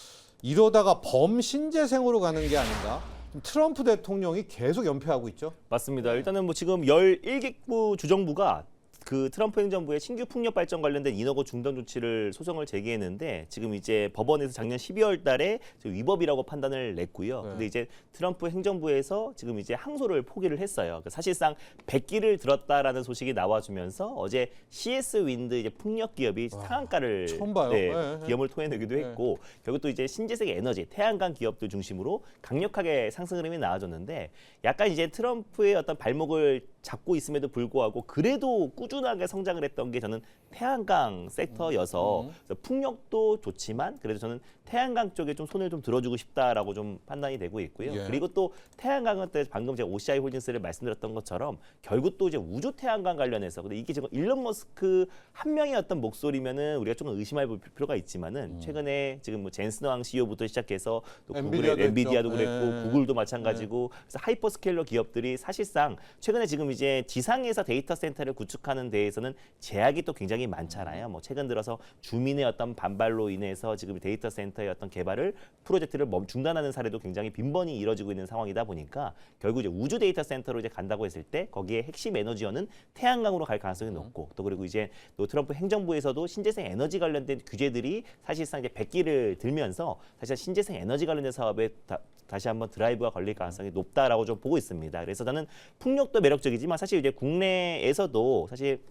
이러다가 범신재생으로 가는 게 아닌가. 트럼프 대통령이 계속 연패하고 있죠. 맞습니다. 일단은 뭐 지금 11개국 주정부가 그 트럼프 행정부의 신규 풍력 발전 관련된 인허가 중단 조치를 소송을 제기했는데 지금 이제 법원에서 작년 12월 달에 위법이라고 판단을 냈고요. 네. 근데 이제 트럼프 행정부에서 지금 이제 항소를 포기를 했어요. 그러니까 사실상 백기를 들었다라는 소식이 나와주면서 어제 CS 윈드 이제 풍력 기업이 상한가를 처음 봐요. 네. 기염을 토해내기도 했고 결국 또 이제 신재생 에너지 태양광 기업들 중심으로 강력하게 상승 흐름이 나와줬는데 약간 이제 트럼프의 어떤 발목을 잡고 있음에도 불구하고 그래도 꾸준하게 성장을 했던 게 저는 태양광 섹터여서 그래서 풍력도 좋지만 그래도 저는 태양광 쪽에 좀 손을 좀 들어주고 싶다라고 좀 판단이 되고 있고요. 예. 그리고 또 태양광은 또 방금 제가 OCI 홀딩스를 말씀드렸던 것처럼 결국 또 이제 우주 태양광 관련해서 근데 이게 지금 일론 머스크 한 명의 어떤 목소리면은 우리가 조금 의심할 필요가 있지만은 최근에 지금 뭐 젠슨 CEO부터 시작해서 또 구글의 엔비디아도 했죠. 그랬고 예. 구글도 마찬가지고 그래서 하이퍼스케일러 기업들이 사실상 최근에 지금 이제 지상에서 데이터 센터를 구축하는 데에서는 제약이 또 굉장히 많잖아요. 뭐 최근 들어서 주민의 어떤 반발로 인해서 지금 데이터 센터의 어떤 개발을 프로젝트를 중단하는 사례도 굉장히 빈번히 이뤄지고 있는 상황이다 보니까 결국 이제 우주 데이터 센터로 이제 간다고 했을 때 거기에 핵심 에너지원은 태양광으로 갈 가능성이 높고 또 그리고 이제 또 트럼프 행정부에서도 신재생 에너지 관련된 규제들이 사실상 이제 백기를 들면서 사실 신재생 에너지 관련된 사업에 다시 한번 드라이브가 걸릴 가능성이 높다라고 좀 보고 있습니다. 그래서 저는 풍력도 매력적이지만 사실 이제 국내에서도 사실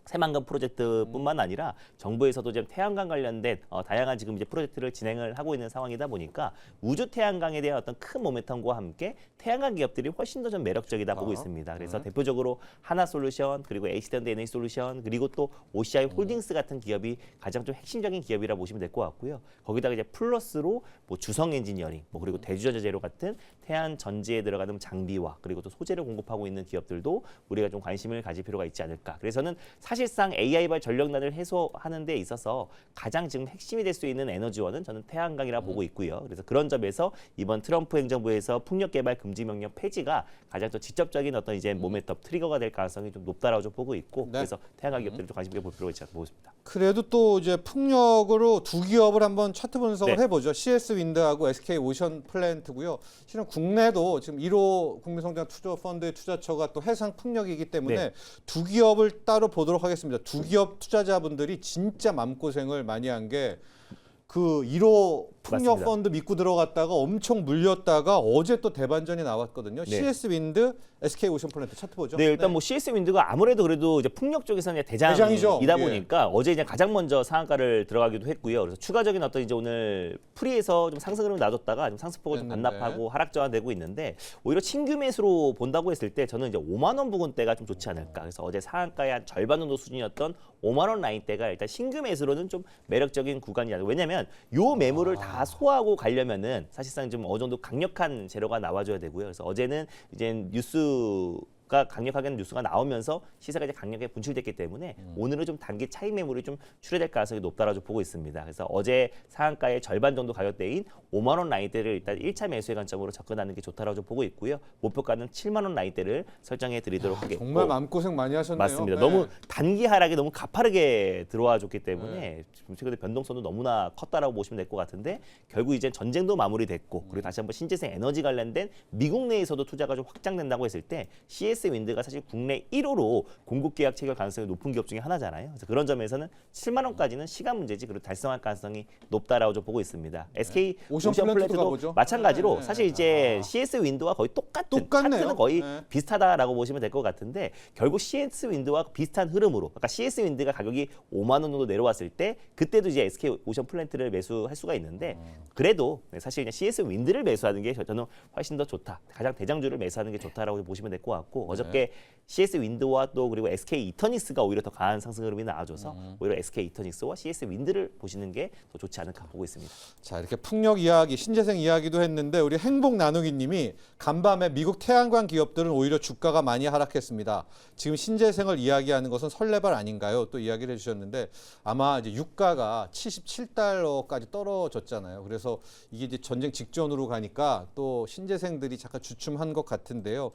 새만금 프로젝트뿐만 아니라 정부에서도 지금 태양광 관련된 다양한 지금 이제 프로젝트를 진행을 하고 있는 상황이다 보니까 우주 태양광에 대한 어떤 큰 모멘텀과 함께 태양광 기업들이 훨씬 더 좀 매력적이다 보고 있습니다. 그래서 대표적으로 하나솔루션 그리고 HDD NA솔루션 그리고 또 OCI 홀딩스 같은 기업이 가장 좀 핵심적인 기업이라 보시면 될 것 같고요. 거기다가 이제 플러스로 뭐 주성 엔지니어링 뭐 그리고 대주전자 재료 같은 태양 전지에 들어가는 장비와 그리고 또 소재를 공급하고 있는 기업들도 우리가 좀 관심을 가질 필요가 있지 않을까. 그래서는 사실상 AI발 전력난을 해소하는 데 있어서 가장 지금 핵심이 될 수 있는 에너지원은 저는 태양광이라 보고 있고요. 그래서 그런 점에서 이번 트럼프 행정부에서 풍력 개발 금지 명령 폐지가 가장 또 직접적인 어떤 이제 모멘텀 트리거가 될 가능성이 좀 높다라고 좀 보고 있고 네. 그래서 태양광 기업들이 좀 관심 있게 볼 필요가 있지 않나 보고 있습니다. 그래도 또 이제 풍력으로 두 기업을 한번 차트 분석을 네. 해보죠. CS 윈드하고 SK 오션 플랜트고요. 실은 국내도 지금 1호 국민성장 투자 펀드의 투자처가 또 해상 풍력이기 때문에 네. 두 기업을 따로 보도록 하겠습니다. 두 기업 투자자분들이 진짜 마음고생을 많이 한 게 그 1호 풍력 맞습니다. 펀드 믿고 들어갔다가 엄청 물렸다가 어제 또 대반전이 나왔거든요. 네. CS 윈드, SK 오션 플랜트 차트 보죠. 네, 일단 뭐 CS 윈드가 아무래도 그래도 이제 풍력 쪽에서는 대장이죠. 대장이다 예. 보니까 어제 이제 가장 먼저 상한가를 들어가기도 했고요. 그래서 추가적인 어떤 이제 오늘 프리에서 좀 상승 흐름을 놔줬다가 좀 상승폭을 좀 됐는데. 반납하고 하락 저하되고 있는데 오히려 신규 매수로 본다고 했을 때 저는 이제 5만 원 부근대가 좀 좋지 않을까. 그래서 어제 상한가의 한 절반 정도 수준이었던 5만 원 라인대가 일단 신규 매수로는 좀 매력적인 구간이 아니라 왜냐면 요 매물을 다 소화하고 가려면은 사실상 좀 어느 정도 강력한 재료가 나와줘야 되고요. 그래서 어제는 이제 뉴스가 강력하게 뉴스가 나오면서 시세가 이제 강력하게 분출됐기 때문에 오늘은 좀 단기 차익 매물이 좀 출회될 가능성이 높다라고 보고 있습니다. 그래서 어제 상한가의 절반 정도 가격대인 5만 원 라인대를 일단 1차 매수의 관점으로 접근하는 게 좋다라고 좀 보고 있고요. 목표가는 7만 원 라인대를 설정해 드리도록 하겠고 정말 마음고생 많이 하셨네요. 맞습니다. 네. 너무 단기 하락이 너무 가파르게 들어와 줬기 때문에 지금 최근에 변동성도 너무나 컸다라고 보시면 될 것 같은데 결국 이제 전쟁도 마무리됐고 그리고 다시 한번 신재생 에너지 관련된 미국 내에서도 투자가 좀 확장된다고 했을 때 CS 윈드가 사실 국내 1호로 공급 계약 체결 가능성이 높은 기업 중에 하나잖아요. 그래서 그런 점에서는 7만 원까지는 시간 문제지 그리고 달성할 가능성이 높다라고 좀 보고 있습니다. SK 오션 오션 플랜트도 플랜트도 가보죠. 마찬가지로 네. 사실 이제 CS 윈드와 거의 똑같은 똑같네요. 차트는 거의 네. 비슷하다라고 보시면 될 것 같은데 결국 CS 윈드와 비슷한 흐름으로 그러니까 CS 윈드가 가격이 5만 원 정도 내려왔을 때 그때도 이제 SK 오션 플랜트를 매수할 수가 있는데 그래도 사실 그냥 CS 윈드를 매수하는 게 저는 훨씬 더 좋다. 가장 대장주를 매수하는 게 좋다라고 보시면 될 것 같고 어저께 CS 윈드와 또 그리고 SK 이터닉스가 오히려 더 강한 상승 흐름이 나와줘서 오히려 SK 이터닉스와 CS 윈드를 보시는 게 더 좋지 않을까 보고 있습니다. 자, 이렇게 풍력 이야기, 신재생 이야기도 했는데 우리 행복 나누기님이 간밤에 미국 태양광 기업들은 오히려 주가가 많이 하락했습니다. 지금 신재생을 이야기하는 것은 설레발 아닌가요? 또 이야기를 해주셨는데 아마 이제 유가가 77달러까지 떨어졌잖아요. 그래서 이게 이제 전쟁 직전으로 가니까 또 신재생들이 잠깐 주춤한 것 같은데요.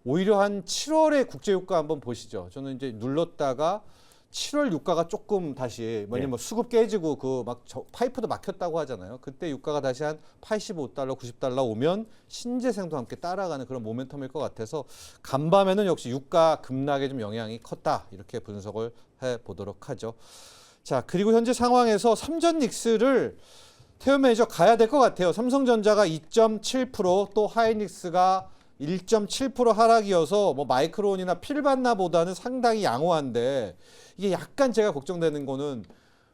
오히려 한 7월에 국제유가 한번 보시죠. 저는 이제 눌렀다가 7월 유가가 조금 다시 왜냐면 수급 깨지고 그 막 파이프도 막혔다고 하잖아요. 그때 유가가 다시 한 85달러, 90달러 오면 신재생도 함께 따라가는 그런 모멘텀일 것 같아서 간밤에는 역시 유가 급락에 좀 영향이 컸다. 이렇게 분석을 해 보도록 하죠. 자, 그리고 현재 상황에서 삼전 닉스를 태연 매니저 가야 될 것 같아요. 삼성전자가 2.7%, 또 하이닉스가 1.7% 하락이어서 뭐 마이크론이나 필반나보다는 상당히 양호한데 이게 약간 제가 걱정되는 거는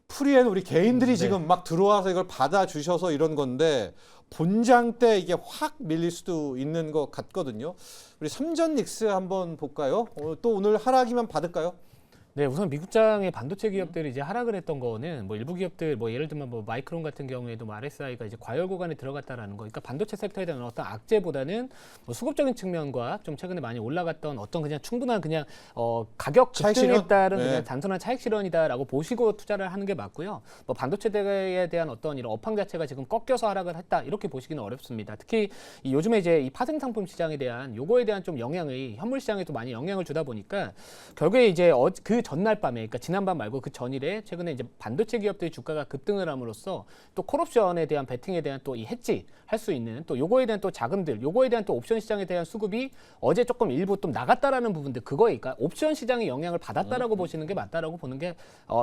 프리엔 우리 개인들이 지금 막 들어와서 이걸 받아주셔서 이런 건데 본장 때 이게 확 밀릴 수도 있는 것 같거든요. 우리 삼전 닉스 한번 볼까요? 또 오늘 하락이면 받을까요? 네, 우선 미국장의 반도체 기업들이 이제 하락을 했던 거는 뭐 일부 기업들 뭐 예를 들면 뭐 마이크론 같은 경우에도 뭐 RSI가 이제 과열 구간에 들어갔다라는 거. 그러니까 반도체 섹터에 대한 어떤 악재보다는 뭐 수급적인 측면과 좀 최근에 많이 올라갔던 어떤 그냥 충분한 그냥 가격 차익 급등에 실현? 따른 네. 그냥 단순한 차익 실현이다라고 보시고 투자를 하는 게 맞고요. 뭐 반도체에 대한 어떤 이런 업황 자체가 지금 꺾여서 하락을 했다 이렇게 보시기는 어렵습니다. 특히 이 요즘에 이제 이 파생 상품 시장에 대한 요거에 대한 좀 영향이 현물 시장에도 많이 영향을 주다 보니까 결국에 이제 그 전날 밤에, 그러니까 지난밤 말고 그 전일에 최근에 이제 반도체 기업들의 주가가 급등을 함으로써 또 콜옵션에 대한 베팅에 대한 또 이 해지 할 수 있는 또 요거에 대한 또 자금들, 요거에 대한 또 옵션 시장에 대한 수급이 어제 조금 일부 좀 나갔다라는 부분들 그거에 그러니까 옵션 시장의 영향을 받았다라고 보시는 게 맞다라고 보는 게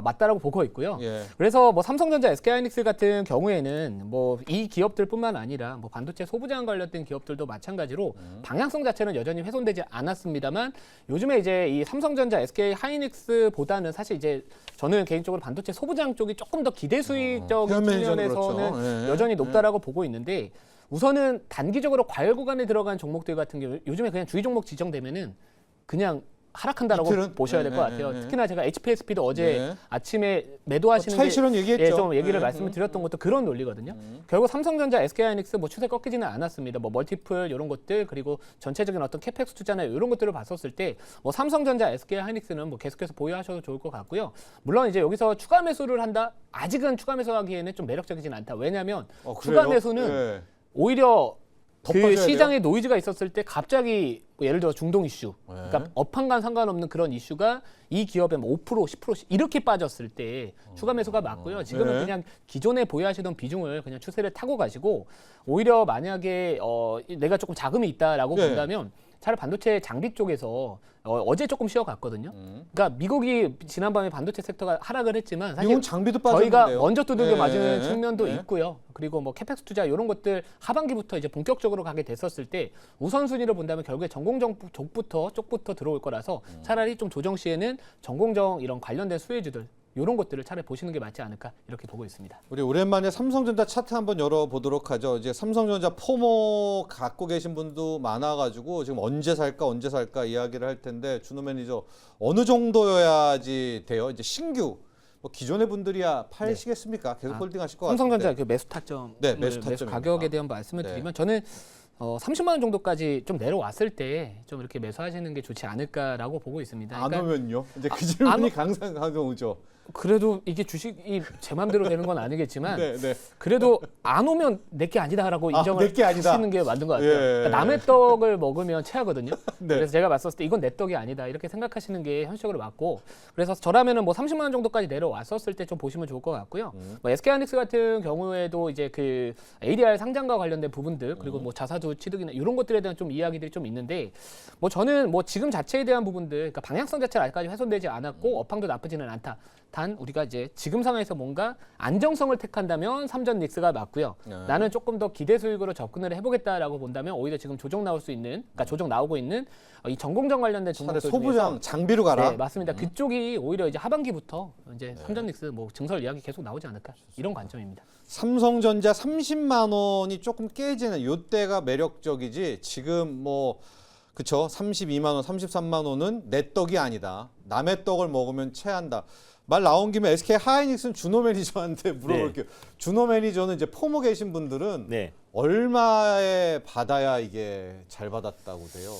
맞다라고 보고 있고요. 예. 그래서 뭐 삼성전자, SK하이닉스 같은 경우에는 뭐 이 기업들뿐만 아니라 뭐 반도체 소부장 관련된 기업들도 마찬가지로 방향성 자체는 여전히 훼손되지 않았습니다만 요즘에 이제 이 삼성전자, SK하이닉스보다는 사실 이제 저는 개인적으로 반도체 소부장 쪽이 조금 더 기대 수익적인 태연 매니저는 측면에서는 그렇죠. 예. 여전히 높다라고 보고 있는데 우선은 단기적으로 과열 구간에 들어간 종목들 같은 경우 요즘에 그냥 주의 종목 지정되면은 그냥 하락한다라고 이틀은? 보셔야 될 것 같아요. 특히나 제가 HPSP도 어제 네. 아침에 매도하시는 차익 게 실현 얘기했죠. 예, 좀 얘기를 네. 말씀을 드렸던 것도 그런 논리거든요. 결국 삼성전자, SK하이닉스 뭐 추세 꺾이지는 않았습니다. 뭐 멀티플 이런 것들 그리고 전체적인 어떤 캐펙스 투자나 이런 것들을 봤었을 때 뭐 삼성전자, SK하이닉스는 뭐 계속해서 보유하셔도 좋을 것 같고요. 물론 이제 여기서 추가 매수를 한다. 아직은 추가 매수하기에는 좀 매력적이진 않다. 왜냐하면 추가 그래요? 매수는 예. 오히려 더 그 빠져야 시장에 노이즈가 있었을 때 갑자기 뭐 예를 들어 중동 이슈, 네. 그러니까 업황과 상관없는 그런 이슈가 이 기업에 뭐 5%, 10% 이렇게 빠졌을 때 추가 매수가 맞고요. 지금은 네. 그냥 기존에 보유하시던 비중을 그냥 추세를 타고 가시고 오히려 만약에 내가 조금 자금이 있다라고 네. 본다면 차라리 반도체 장비 쪽에서 어제 조금 쉬어갔거든요. 그러니까 미국이 지난밤에 반도체 섹터가 하락을 했지만 사실 미국은 장비도 저희가 빠졌는데요. 먼저 두들겨 맞은 네. 측면도 네. 있고요. 그리고 뭐 캐펙스 투자 이런 것들 하반기부터 이제 본격적으로 가게 됐었을 때 우선순위를 본다면 결국에 전공정 쪽부터 들어올 거라서 차라리 좀 조정 시에는 전공정 이런 관련된 수혜주들 이런 것들을 차라리 보시는 게 맞지 않을까 이렇게 보고 있습니다. 우리 오랜만에 삼성전자 차트 한번 열어보도록 하죠. 이제 삼성전자 포모 갖고 계신 분도 많아가지고 지금 언제 살까 이야기를 할 텐데 준호 매니저 어느 정도여야지 돼요? 이제 신규 뭐 기존의 분들이야 파시겠습니까? 계속 홀딩하실 것 같은데. 삼성전자 그 매수 타점, 네, 매수 타점입니다. 가격에 대한 말씀을 네. 드리면 저는 30만 원 정도까지 좀 내려왔을 때 좀 이렇게 매수하시는 게 좋지 않을까라고 보고 있습니다. 안 그러니까 오면요? 이제 그 안 질문이 오- 강상 오죠. 그래도 이게 주식이 제 맘대로 되는 건 아니겠지만 네, 네. 그래도 안 오면 내게 아니다라고 인정을 내게 아니다. 하시는 게 맞는 것 같아요. 예. 그러니까 남의 떡을 먹으면 체하거든요. 네. 그래서 제가 봤었을 때 이건 내 떡이 아니다 이렇게 생각하시는 게 현실적으로 맞고 그래서 저라면은 뭐 30만 원 정도까지 내려왔었을 때 좀 보시면 좋을 것 같고요. 뭐 SK하이닉스 같은 경우에도 이제 그 ADR 상장과 관련된 부분들 그리고 뭐 자사주 취득이나 이런 것들에 대한 좀 이야기들이 좀 있는데 뭐 저는 뭐 지금 자체에 대한 부분들 그러니까 방향성 자체는 아직까지 훼손되지 않았고 업황도 나쁘지는 않다. 단 우리가 이제 지금 상황에서 뭔가 안정성을 택한다면 삼전 닉스가 맞고요. 네. 나는 조금 더 기대 수익으로 접근을 해보겠다라고 본다면 오히려 지금 조정 나올 수 있는, 그러니까 조정 나오고 있는 이 전공정 관련된 차라리 종목들 소부장 중에서 장비로 가라. 네, 맞습니다. 그쪽이 오히려 이제 하반기부터 이제 삼전 닉스 뭐 증설 이야기 계속 나오지 않을까 이런 관점입니다. 삼성전자 30만 원이 조금 깨지는 이때가 매력적이지 지금 뭐 그쵸 32만 원, 33만 원은 내 떡이 아니다. 남의 떡을 먹으면 체한다. 말 나온 김에 SK 하이닉스는 준호 매니저한테 물어볼게요. 준호 매니저는 이제 포모 계신 분들은 네. 얼마에 받아야 이게 잘 받았다고 돼요?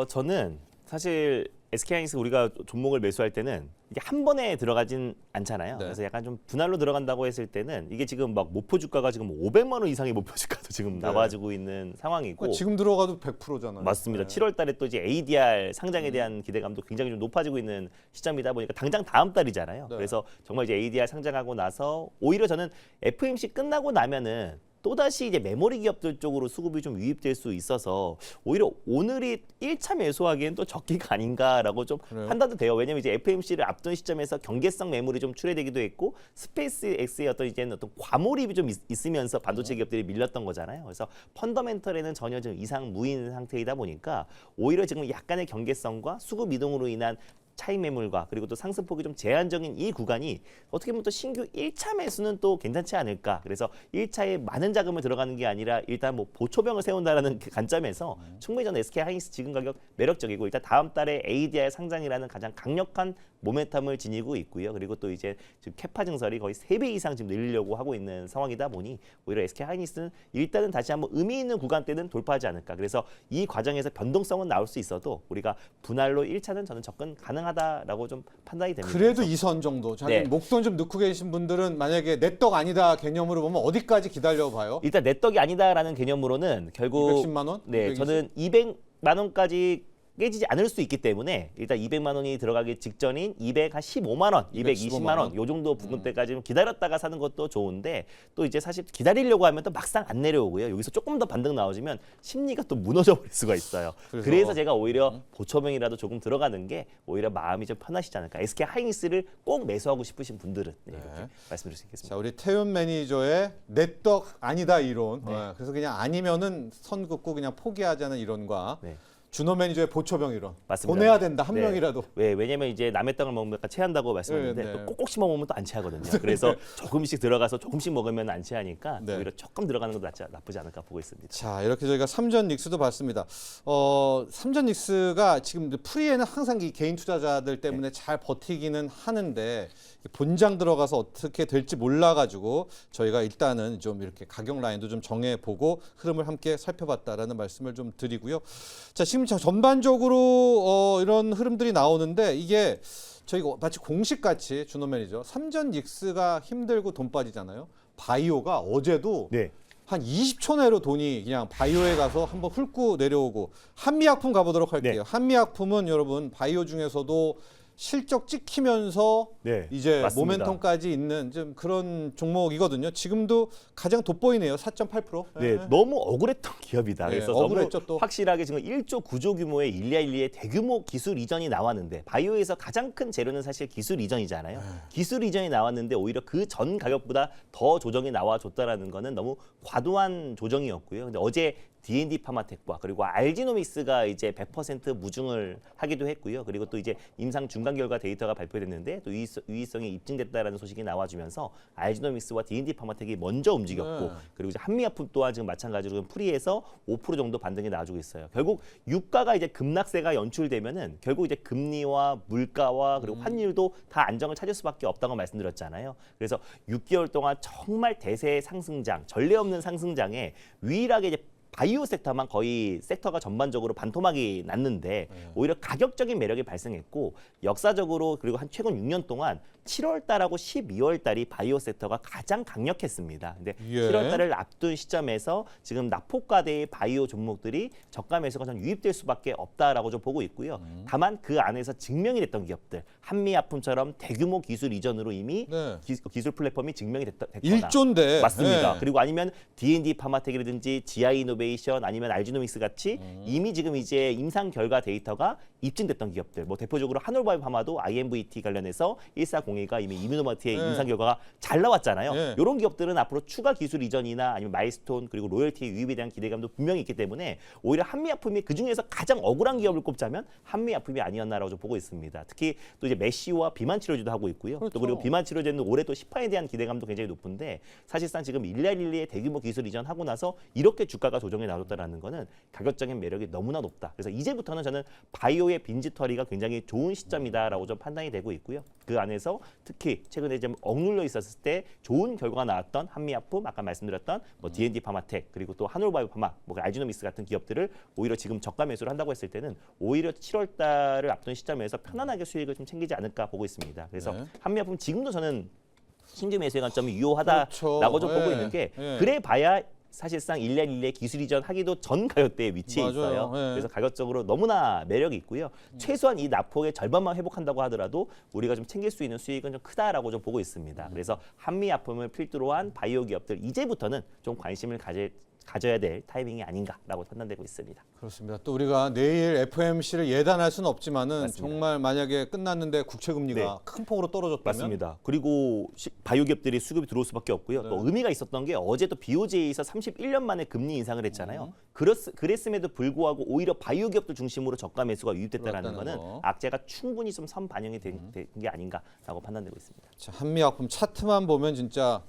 저는 사실 SK하이닉스 우리가 종목을 매수할 때는 이게 한 번에 들어가진 않잖아요. 네. 그래서 약간 좀 분할로 들어간다고 했을 때는 이게 지금 막 목표 주가가 지금 500만 원 이상의 목표 주가도 지금 네. 나와주고 있는 상황이고 지금 들어가도 100%잖아요. 맞습니다. 네. 7월 달에 또 이제 ADR 상장에 대한 기대감도 굉장히 좀 높아지고 있는 시점이다 보니까 당장 다음 달이잖아요. 네. 그래서 정말 이제 ADR 상장하고 나서 오히려 저는 FMC 끝나고 나면은 또다시 이제 메모리 기업들 쪽으로 수급이 좀 유입될 수 있어서 오히려 오늘이 1차 매수하기엔 또 적기가 아닌가라고 좀 그래요? 판단도 돼요. 왜냐면 이제 FMC를 앞둔 시점에서 경계성 매물이 좀 출회되기도 했고 스페이스X의 어떤 이제는 어떤 과몰입이 좀 있으면서 반도체 기업들이 밀렸던 거잖아요. 그래서 펀더멘털에는 전혀 좀 이상 무인 상태이다 보니까 오히려 지금 약간의 경계성과 수급 이동으로 인한 차익 매물과 그리고 또 상승폭이 좀 제한적인 이 구간이 어떻게 보면 또 신규 1차 매수는 또 괜찮지 않을까. 그래서 1차에 많은 자금을 들어가는 게 아니라 일단 뭐 보초병을 세운다라는 그 관점에서 충분히 저는 SK하이닉스 지금 가격 매력적이고 일단 다음 달에 ADR 상장이라는 가장 강력한 모멘텀을 지니고 있고요. 그리고 또 이제 지금 캐파 증설이 거의 3배 이상 지금 늘리려고 하고 있는 상황이다 보니 오히려 SK하이닉스는 일단은 다시 한번 의미 있는 구간대는 돌파하지 않을까. 그래서 이 과정에서 변동성은 나올 수 있어도 우리가 분할로 1차는 저는 접근 가능하다라고 좀 판단이 됩니다. 그래도 2선 정도. 네. 목돈 좀 넣고 계신 분들은 만약에 내 떡 아니다 개념으로 보면 어디까지 기다려봐요? 일단 내 떡이 아니다라는 개념으로는 결국 210만 원? 네, 220? 저는 200만 원까지 깨지지 않을 수 있기 때문에 일단 200만 원이 들어가기 직전인 215만 원, 220만 원, 요 정도 부근대까지 좀 기다렸다가 사는 것도 좋은데 또 이제 사실 기다리려고 하면 또 막상 안 내려오고요. 여기서 조금 더 반등 나오면 심리가 또 무너져 버릴 수가 있어요. 그래서 제가 오히려 보초병이라도 조금 들어가는 게 오히려 마음이 좀 편하시지 않을까. SK 하이닉스를 꼭 매수하고 싶으신 분들은 네, 이렇게 말씀드릴 수 있겠습니다. 자, 우리 태윤 매니저의 내 떡 아니다 이론. 그래서 그냥 아니면은 선 긋고 그냥 포기하자는 이론과 네. 준호 매니저의 보초병 이론. 맞습니다. 보내야 된다 한 네. 명이라도. 왜냐면 이제 남의 땅을 먹으면 약간 체한다고 말씀하셨는데 네, 네. 또 꼭꼭 씹어 먹으면 또 안 체하거든요. 그래서 조금씩 들어가서 조금씩 먹으면 안 체하니까 네. 오히려 조금 들어가는 것도 나쁘지 않을까 보고 있습니다. 자, 이렇게 저희가 삼전 닉스도 봤습니다. 삼전 닉스가 지금 프리에는 항상 이 개인 투자자들 때문에 잘 버티기는 하는데 본장 들어가서 어떻게 될지 몰라가지고 저희가 일단은 좀 이렇게 가격 라인도 좀 정해보고 흐름을 함께 살펴봤다라는 말씀을 좀 드리고요. 자, 지금 전반적으로 이런 흐름들이 나오는데 이게 저희가 마치 공식같이 준호 매니저 삼전 닉스가 힘들고 돈 빠지잖아요. 바이오가 어제도 네. 한 20초 내로 돈이 그냥 바이오에 가서 한번 훑고 내려오고 한미약품 가보도록 할게요. 네. 한미약품은 여러분 바이오 중에서도 실적 찍히면서 네, 이제 맞습니다. 모멘텀까지 있는 좀 그런 종목이거든요. 지금도 가장 돋보이네요. 4.8%. 네, 너무 억울했던 기업이다. 네, 그래서 억울했죠, 너무 또. 확실하게 지금 1조 9조 규모의 일리아일리의 대규모 기술 이전이 나왔는데 바이오에서 가장 큰 재료는 사실 기술 이전이잖아요. 기술 이전이 나왔는데 오히려 그 전 가격보다 더 조정이 나와줬다라는 거는 너무 과도한 조정이었고요. 근데 어제 D&D 파마텍과 그리고 알지노믹스가 이제 100% 무증을 하기도 했고요. 그리고 또 이제 임상 중간 결과 데이터가 발표됐는데 또 유의성이 입증됐다라는 소식이 나와주면서 알지노믹스와 D&D 파마텍이 먼저 움직였고 네. 그리고 이제 한미약품 또한 지금 마찬가지로 프리에서 5% 정도 반등이 나와주고 있어요. 결국 유가가 이제 급락세가 연출되면은 결국 이제 금리와 물가와 그리고 환율도 다 안정을 찾을 수밖에 없다고 말씀드렸잖아요. 그래서 6개월 동안 정말 대세 상승장, 전례 없는 상승장에 유일하게 이제 바이오 섹터만 거의 섹터가 전반적으로 반토막이 났는데 오히려 가격적인 매력이 발생했고 역사적으로 그리고 한 최근 6년 동안 7월 달하고 12월 달이 바이오 섹터가 가장 강력했습니다. 근데 예. 7월 달을 앞둔 시점에서 지금 낙폭과대의 바이오 종목들이 저가 매수가 좀 유입될 수밖에 없다라고 좀 보고 있고요. 다만 그 안에서 증명이 됐던 기업들, 한미약품처럼 대규모 기술 이전으로 이미 네. 기술 플랫폼이 증명이 됐거나 1조인데. 맞습니다. 네. 그리고 아니면 D&D 파마텍이라든지 GI 이노베이션 아니면 알지노믹스 같이 이미 지금 이제 임상 결과 데이터가 입증됐던 기업들. 뭐 대표적으로 한올바이오 파마도 IMVT 관련해서 1402가 이미 이뮤노마트의 네. 임상 결과가 잘 나왔잖아요. 네. 이런 기업들은 앞으로 추가 기술 이전이나 아니면 마일스톤 그리고 로열티의 유입에 대한 기대감도 분명히 있기 때문에 오히려 한미약품이 그중에서 가장 억울한 기업을 꼽자면 한미약품이 아니었나라고 좀 보고 있습니다. 특히 또 이제 메시와 비만 치료제도 하고 있고요. 그렇죠. 또 그리고 비만 치료제는 올해 또 10화에 대한 기대감도 굉장히 높은데 사실상 지금 일리아릴리의 대규모 기술 이전하고 나서 이렇게 주가가 조정에 나왔다라는 거는 가격적인 매력이 너무나 높다. 그래서 이제부터는 저는 바이오의 빈지털이가 굉장히 좋은 시점이다라고 좀 판단이 되고 있고요. 그 안에서 특히 최근에 좀 억눌려 있었을 때 좋은 결과가 나왔던 한미약품, 아까 말씀드렸던 뭐 D&D 파마텍 그리고 또 한올바이오 파마, 뭐 알지노믹스 같은 기업들을 오히려 지금 저가 매수를 한다고 했을 때는 오히려 7월 달을 앞둔 시점에서 편안하게 수익을 좀 챙기지 않을까 보고 있습니다. 그래서 네. 한미약품 지금도 저는 신규 매수의 관점이 유효하다라고 그렇죠. 좀 네. 보고 있는 게 네. 그래 봐야 사실상 일리아릴리의 기술 이전 하기도 전 가격대에 위치해 맞아요. 있어요. 네. 그래서 가격적으로 너무나 매력이 있고요. 최소한 이 낙폭의 절반만 회복한다고 하더라도 우리가 좀 챙길 수 있는 수익은 좀 크다라고 좀 보고 있습니다. 그래서 한미약품을 필두로 한 바이오 기업들 이제부터는 좀 관심을 가져야 될 타이밍이 아닌가라고 판단되고 있습니다. 그렇습니다. 또 우리가 내일 FOMC를 예단할 수는 없지만은 맞습니다. 정말 만약에 끝났는데 국채 금리가 네. 큰 폭으로 떨어졌다면 맞습니다. 그리고 바이오 기업들이 수급이 들어올 수밖에 없고요. 네. 또 의미가 있었던 게 어제 또 BOJ에서 31년 만에 금리 인상을 했잖아요. 그랬음에도 불구하고 오히려 바이오 기업들 중심으로 저가 매수가 유입됐다는 그렇다는 거는 거. 악재가 충분히 좀 선 반영이 된 게 아닌가라고 판단되고 있습니다. 자, 한미약품 차트만 보면 진짜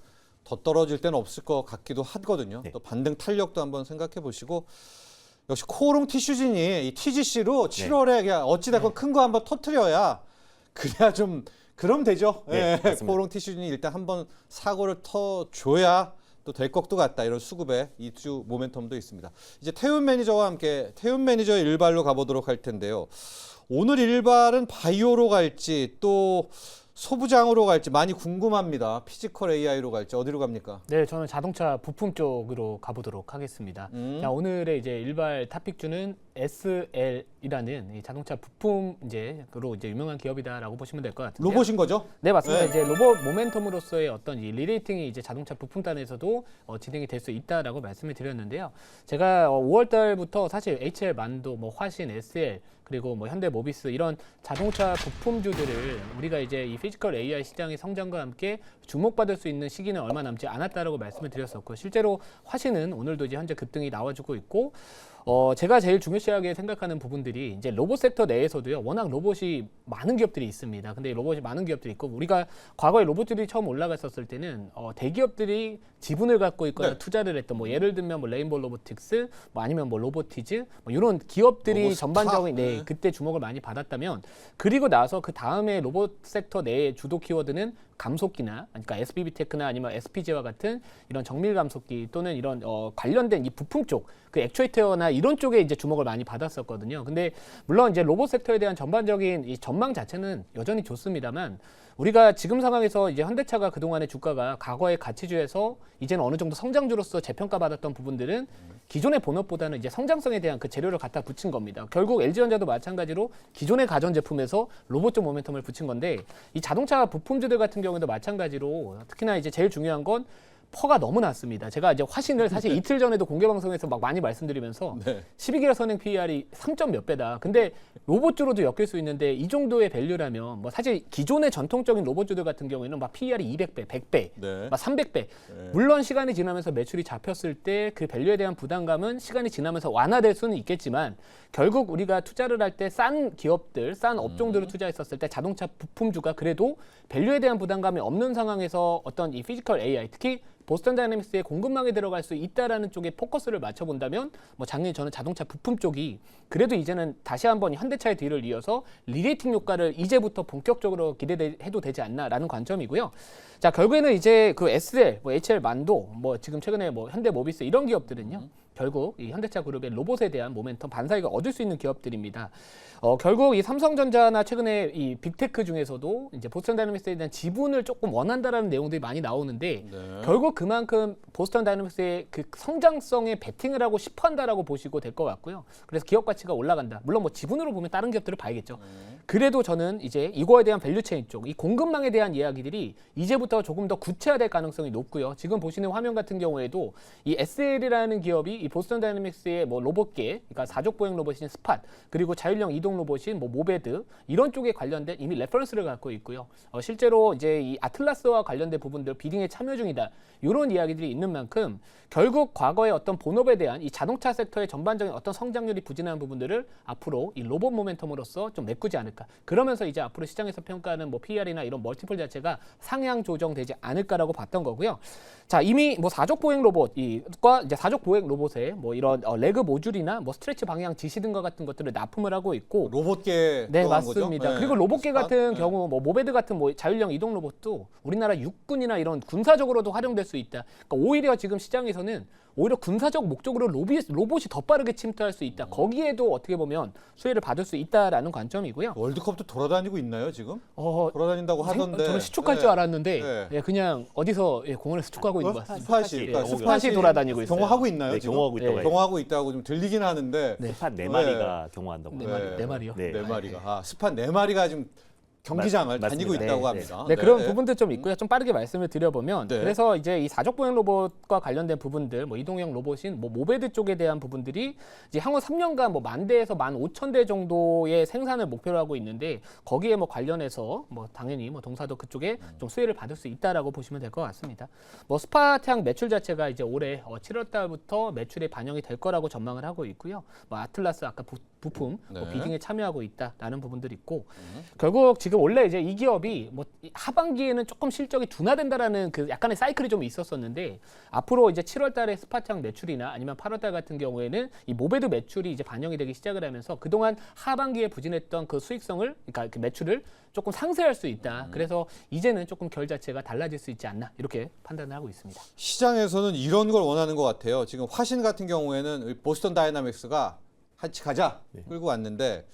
더 떨어질 때는 없을 것 같기도 하거든요. 네. 또 반등 탄력도 한번 생각해 보시고 역시 코오롱 티슈진이 이 TGC로 7월에 그냥 어찌됐건 큰 거 한번 터트려야 그래야 좀 그럼 되죠. 네, 예, 맞습니다. 코오롱 티슈진이 일단 한번 사고를 터줘야 또 될 것도 같다. 이런 수급의 이주 모멘텀도 있습니다. 이제 태훈 매니저와 함께 태훈 매니저의 일발로 가보도록 할 텐데요. 오늘 일발은 바이오로 갈지 또 소부장으로 갈지 많이 궁금합니다. 피지컬 AI로 갈지 어디로 갑니까? 네, 저는 자동차 부품 쪽으로 가보도록 하겠습니다. 자, 오늘의 이제 일발 탑픽주는 SL이라는 이 자동차 부품 이제로 이제 유명한 기업이다라고 보시면 될 것 같은데요. 로봇인 거죠? 네, 맞습니다. 네. 이제 로봇 모멘텀으로서의 어떤 이 리레이팅이 이제 자동차 부품단에서도 진행이 될 수 있다라고 말씀을 드렸는데요. 제가 5월 달부터 사실 HL 만도, 뭐 화신, SL 그리고 뭐 현대 모비스 이런 자동차 부품주들을 우리가 이제 이 피지컬 AI 시장의 성장과 함께 주목받을 수 있는 시기는 얼마 남지 않았다라고 말씀을 드렸었고 실제로 화신은 오늘도 이제 현재 급등이 나와주고 있고 제가 제일 중요시하게 생각하는 부분들이 이제 로봇 섹터 내에서도요. 워낙 로봇이 많은 기업들이 있습니다. 근데 로봇이 많은 기업들이 있고 우리가 과거에 로봇들이 처음 올라갔었을 때는 대기업들이 지분을 갖고 있거나 네. 투자를 했던 뭐 예를 들면 뭐 레인보우 로보틱스 뭐 아니면 뭐 로보티즈 뭐 이런 기업들이 로보스타. 전반적인 네. 그때 주목을 많이 받았다면 그리고 나서 그 다음에 로봇 섹터 내의 주도 키워드는 감속기나 그러니까 SBB테크나 아니면 SPG와 같은 이런 정밀 감속기 또는 이런 관련된 이 부품 쪽 그 액추에이터나 이런 쪽에 이제 주목을 많이 받았었거든요. 근데 물론 이제 로봇 섹터에 대한 전반적인 이 전망 자체는 여전히 좋습니다만 우리가 지금 상황에서 이제 현대차가 그동안의 주가가 과거의 가치주에서 이제는 어느 정도 성장주로서 재평가받았던 부분들은 기존의 본업보다는 이제 성장성에 대한 그 재료를 갖다 붙인 겁니다. 결국 LG전자도 마찬가지로 기존의 가전제품에서 로봇 쪽 모멘텀을 붙인 건데 이 자동차 부품주들 같은 경우에도 마찬가지로 특히나 이제 제일 중요한 건 퍼가 너무 낮습니다. 제가 이제 화신을 사실 이틀 전에도 공개 방송에서 막 많이 말씀드리면서 네. 12개월 선행 PER이 3점 몇 배다. 근데 로봇주로도 엮일 수 있는데 이 정도의 밸류라면 뭐 사실 기존의 전통적인 로봇주들 같은 경우에는 막 PER이 200배, 100배, 네. 막 300배. 물론 시간이 지나면서 매출이 잡혔을 때 그 밸류에 대한 부담감은 시간이 지나면서 완화될 수는 있겠지만 결국 우리가 투자를 할 때 싼 기업들, 싼 업종들을 투자했었을 때 자동차 부품주가 그래도 밸류에 대한 부담감이 없는 상황에서 어떤 이 피지컬 AI, 특히 보스턴 다이내믹스의 공급망에 들어갈 수 있다라는 쪽에 포커스를 맞춰본다면 뭐 작년에 저는 자동차 부품 쪽이 그래도 이제는 다시 한번 현대차의 뒤를 이어서 리레이팅 효과를 이제부터 본격적으로 기대해도 되지 않나라는 관점이고요. 자, 결국에는 이제 그 SL, 뭐 HL 만도, 뭐 지금 최근에 뭐 현대모비스 이런 기업들은요. 결국 이 현대차 그룹의 로봇에 대한 모멘텀 반사이가 얻을 수 있는 기업들입니다. 결국 이 삼성전자나 최근에 이 빅테크 중에서도 이제 보스턴 다이내믹스에 대한 지분을 조금 원한다라는 내용들이 많이 나오는데 네. 결국 그만큼 보스턴 다이내믹스의 그 성장성에 베팅을 하고 싶어한다라고 보시고 될 것 같고요. 그래서 기업 가치가 올라간다. 물론 뭐 지분으로 보면 다른 기업들을 봐야겠죠. 그래도 저는 이제 이거에 대한 밸류체인 쪽, 이 공급망에 대한 이야기들이 이제부터 조금 더 구체화될 가능성이 높고요. 지금 보시는 화면 같은 경우에도 이 SL이라는 기업이 이 보스턴 다이내믹스의 뭐 로봇계, 그러니까 사족 보행 로봇인 스팟, 그리고 자율형 이동 로봇인 뭐 모베드 이런 쪽에 관련된 이미 레퍼런스를 갖고 있고요. 실제로 이제 이 아틀라스와 관련된 부분들 비딩에 참여 중이다. 이런 이야기들이 있는 만큼 결국 과거의 어떤 본업에 대한 이 자동차 섹터의 전반적인 어떤 성장률이 부진한 부분들을 앞으로 이 로봇 모멘텀으로서 좀 메꾸지 않을까. 그러면서 이제 앞으로 시장에서 평가하는 뭐 PER이나 이런 멀티플 자체가 상향 조정되지 않을까라고 봤던 거고요. 자, 이미 뭐 사족 보행 로봇과 이제 사족 보행 로봇에 뭐 이런 레그 모듈이나 뭐 스트레치 방향 지시 등과 같은 것들을 납품을 하고 있고 로봇계 네, 들어간 거죠? 맞습니다. 네. 그리고 로봇계 스팟? 같은 네. 경우 뭐 모베드 같은 뭐 자율형 이동 로봇도 우리나라 육군이나 이런 군사적으로도 활용될 수 있다. 그러니까 오히려 지금 시장에서는 오히려 군사적 목적으로 로봇이 더 빠르게 침투할 수 있다. 거기에도 어떻게 보면 수혜를 받을 수 있다라는 관점이고요. 월드컵도 돌아다니고 있나요 지금? 돌아다닌다고 하던데. 저는 시축할 네. 줄 알았는데 네. 예, 그냥 어디서 공원에서 축구하고 있는 것 같습니다. 스팟이, 예, 그러니까 스팟이 돌아다니고 있어요. 경호하고 있나요 네, 지금? 경호하고 있다고 네. 해요. 경호하고 있다고 좀 들리긴 하는데 네. 스팟 4마리가 경호한다고 네, 합니다. 마리, 네 마리요. 네. 네 마리가 스팟 4마리가 지금 경기장을 다니고 맞습니다. 있다고 네, 합니다. 네, 그런 부분들 좀 있고요. 좀 빠르게 말씀을 드려보면 네. 그래서 이제 이 사족 보행 로봇과 관련된 부분들, 뭐 이동형 로봇인 뭐 모베드 쪽에 대한 부분들이 이제 향후 3년간 뭐 10,000대에서 15,000대 정도의 생산을 목표로 하고 있는데 거기에 뭐 관련해서 뭐 당연히 뭐 동사도 그쪽에 좀 수혜를 받을 수 있다라고 보시면 될 것 같습니다. 뭐 스파트향 매출 자체가 이제 올해 7월 달부터 매출에 반영이 될 거라고 전망을 하고 있고요. 뭐 아틀라스 아까 부품 뭐 네. 비딩에 참여하고 있다라는 부분들이 있고 결국 지금 원래 이제 이 기업이 뭐 하반기에는 조금 실적이 둔화된다라는 그 약간의 사이클이 좀 있었었는데 앞으로 이제 7월 달에 스파트향 매출이나 아니면 8월 달 같은 경우에는 이 모베드 매출이 이제 반영이 되기 시작을 하면서 그동안 하반기에 부진했던 그 수익성을 그러니까 그 매출을 조금 상쇄할 수 있다. 그래서 이제는 조금 결 자체가 달라질 수 있지 않나 이렇게 판단을 하고 있습니다. 시장에서는 이런 걸 원하는 것 같아요. 지금 화신 같은 경우에는 보스턴 다이나믹스가 같이 가자 끌고 왔는데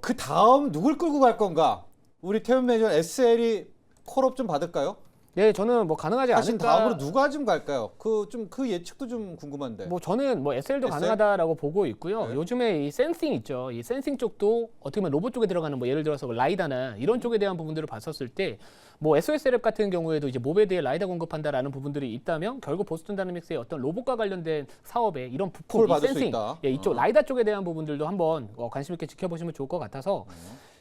그 다음 누굴 끌고 갈 건가? 우리 태훈 매니저 SL이 콜업 좀 받을까요? 네, 저는 뭐 가능하지 화신 않을까. 다음으로 누가 좀 갈까요? 그 예측도 좀 궁금한데. 뭐 저는 뭐 SL도 SL? 가능하다라고 보고 있고요. 네. 요즘에 이 센싱 있죠. 이 센싱 쪽도 어떻게 보면 로봇 쪽에 들어가는 뭐 예를 들어서 라이다나 이런 쪽에 대한 부분들을 봤었을 때 뭐 SOSL앱 같은 경우에도 이제 모베드에 라이다 공급한다라는 부분들이 있다면 결국 보스턴 다이내믹스의 어떤 로봇과 관련된 사업에 이런 부품, 콜 이 받을 수 센싱, 있다. 예, 이쪽 라이다 쪽에 대한 부분들도 한번 관심 있게 지켜보시면 좋을 것 같아서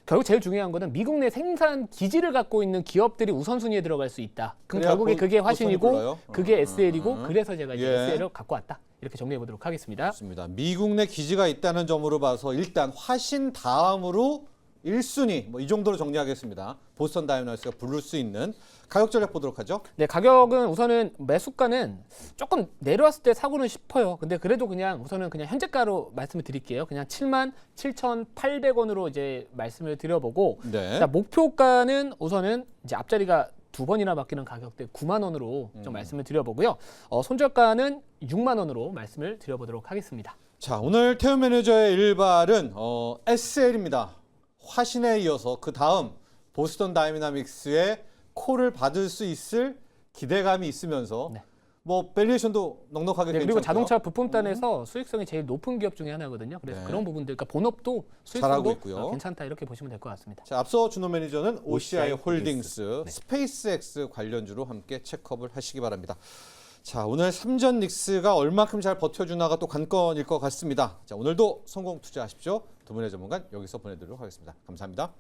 결국 제일 중요한 거는 미국 내 생산 기지를 갖고 있는 기업들이 우선순위에 들어갈 수 있다. 그럼 그래야 결국에 그게 보스턴이 화신이고 불러요? 그게 SL이고 그래서 제가 이제 예. SL을 갖고 왔다. 이렇게 정리해 보도록 하겠습니다. 좋습니다. 미국 내 기지가 있다는 점으로 봐서 일단 화신 다음으로 1순위 뭐 이 정도로 정리하겠습니다. 보스턴 다이너스가 부를 수 있는 가격 전략 보도록 하죠. 네, 가격은 우선은 매수가는 조금 내려왔을 때 사고는 싶어요. 근데 그래도 그냥 우선은 그냥 현재가로 말씀을 드릴게요. 그냥 77,800원으로 이제 말씀을 드려보고 네. 자, 목표가는 우선은 이제 앞자리가 2번이나 바뀌는 가격대 9만 원으로 좀 말씀을 드려보고요. 손절가는 6만 원으로 말씀을 드려보도록 하겠습니다. 자, 오늘 태훈 매니저의 일발은 SL입니다. 화신에 이어서 그 다음 보스턴 다이내믹스의 콜을 받을 수 있을 기대감이 있으면서 네. 뭐 밸류에이션도 넉넉하게 네, 그리고 괜찮고요. 자동차 부품단에서 수익성이 제일 높은 기업 중에 하나거든요. 그래서 네. 그런 부분들, 그러니까 본업도 잘하고 수익성도 있고요. 괜찮다 이렇게 보시면 될 것 같습니다. 자, 앞서 준호 매니저는 OCI OCI 홀딩스, 네. 스페이스X 관련주로 함께 체크업을 하시기 바랍니다. 자, 오늘 삼전 닉스가 얼마큼 잘 버텨주나가 또 관건일 것 같습니다. 자, 오늘도 성공 투자하십시오. 두 분의 전문가 여기서 보내드리도록 하겠습니다. 감사합니다.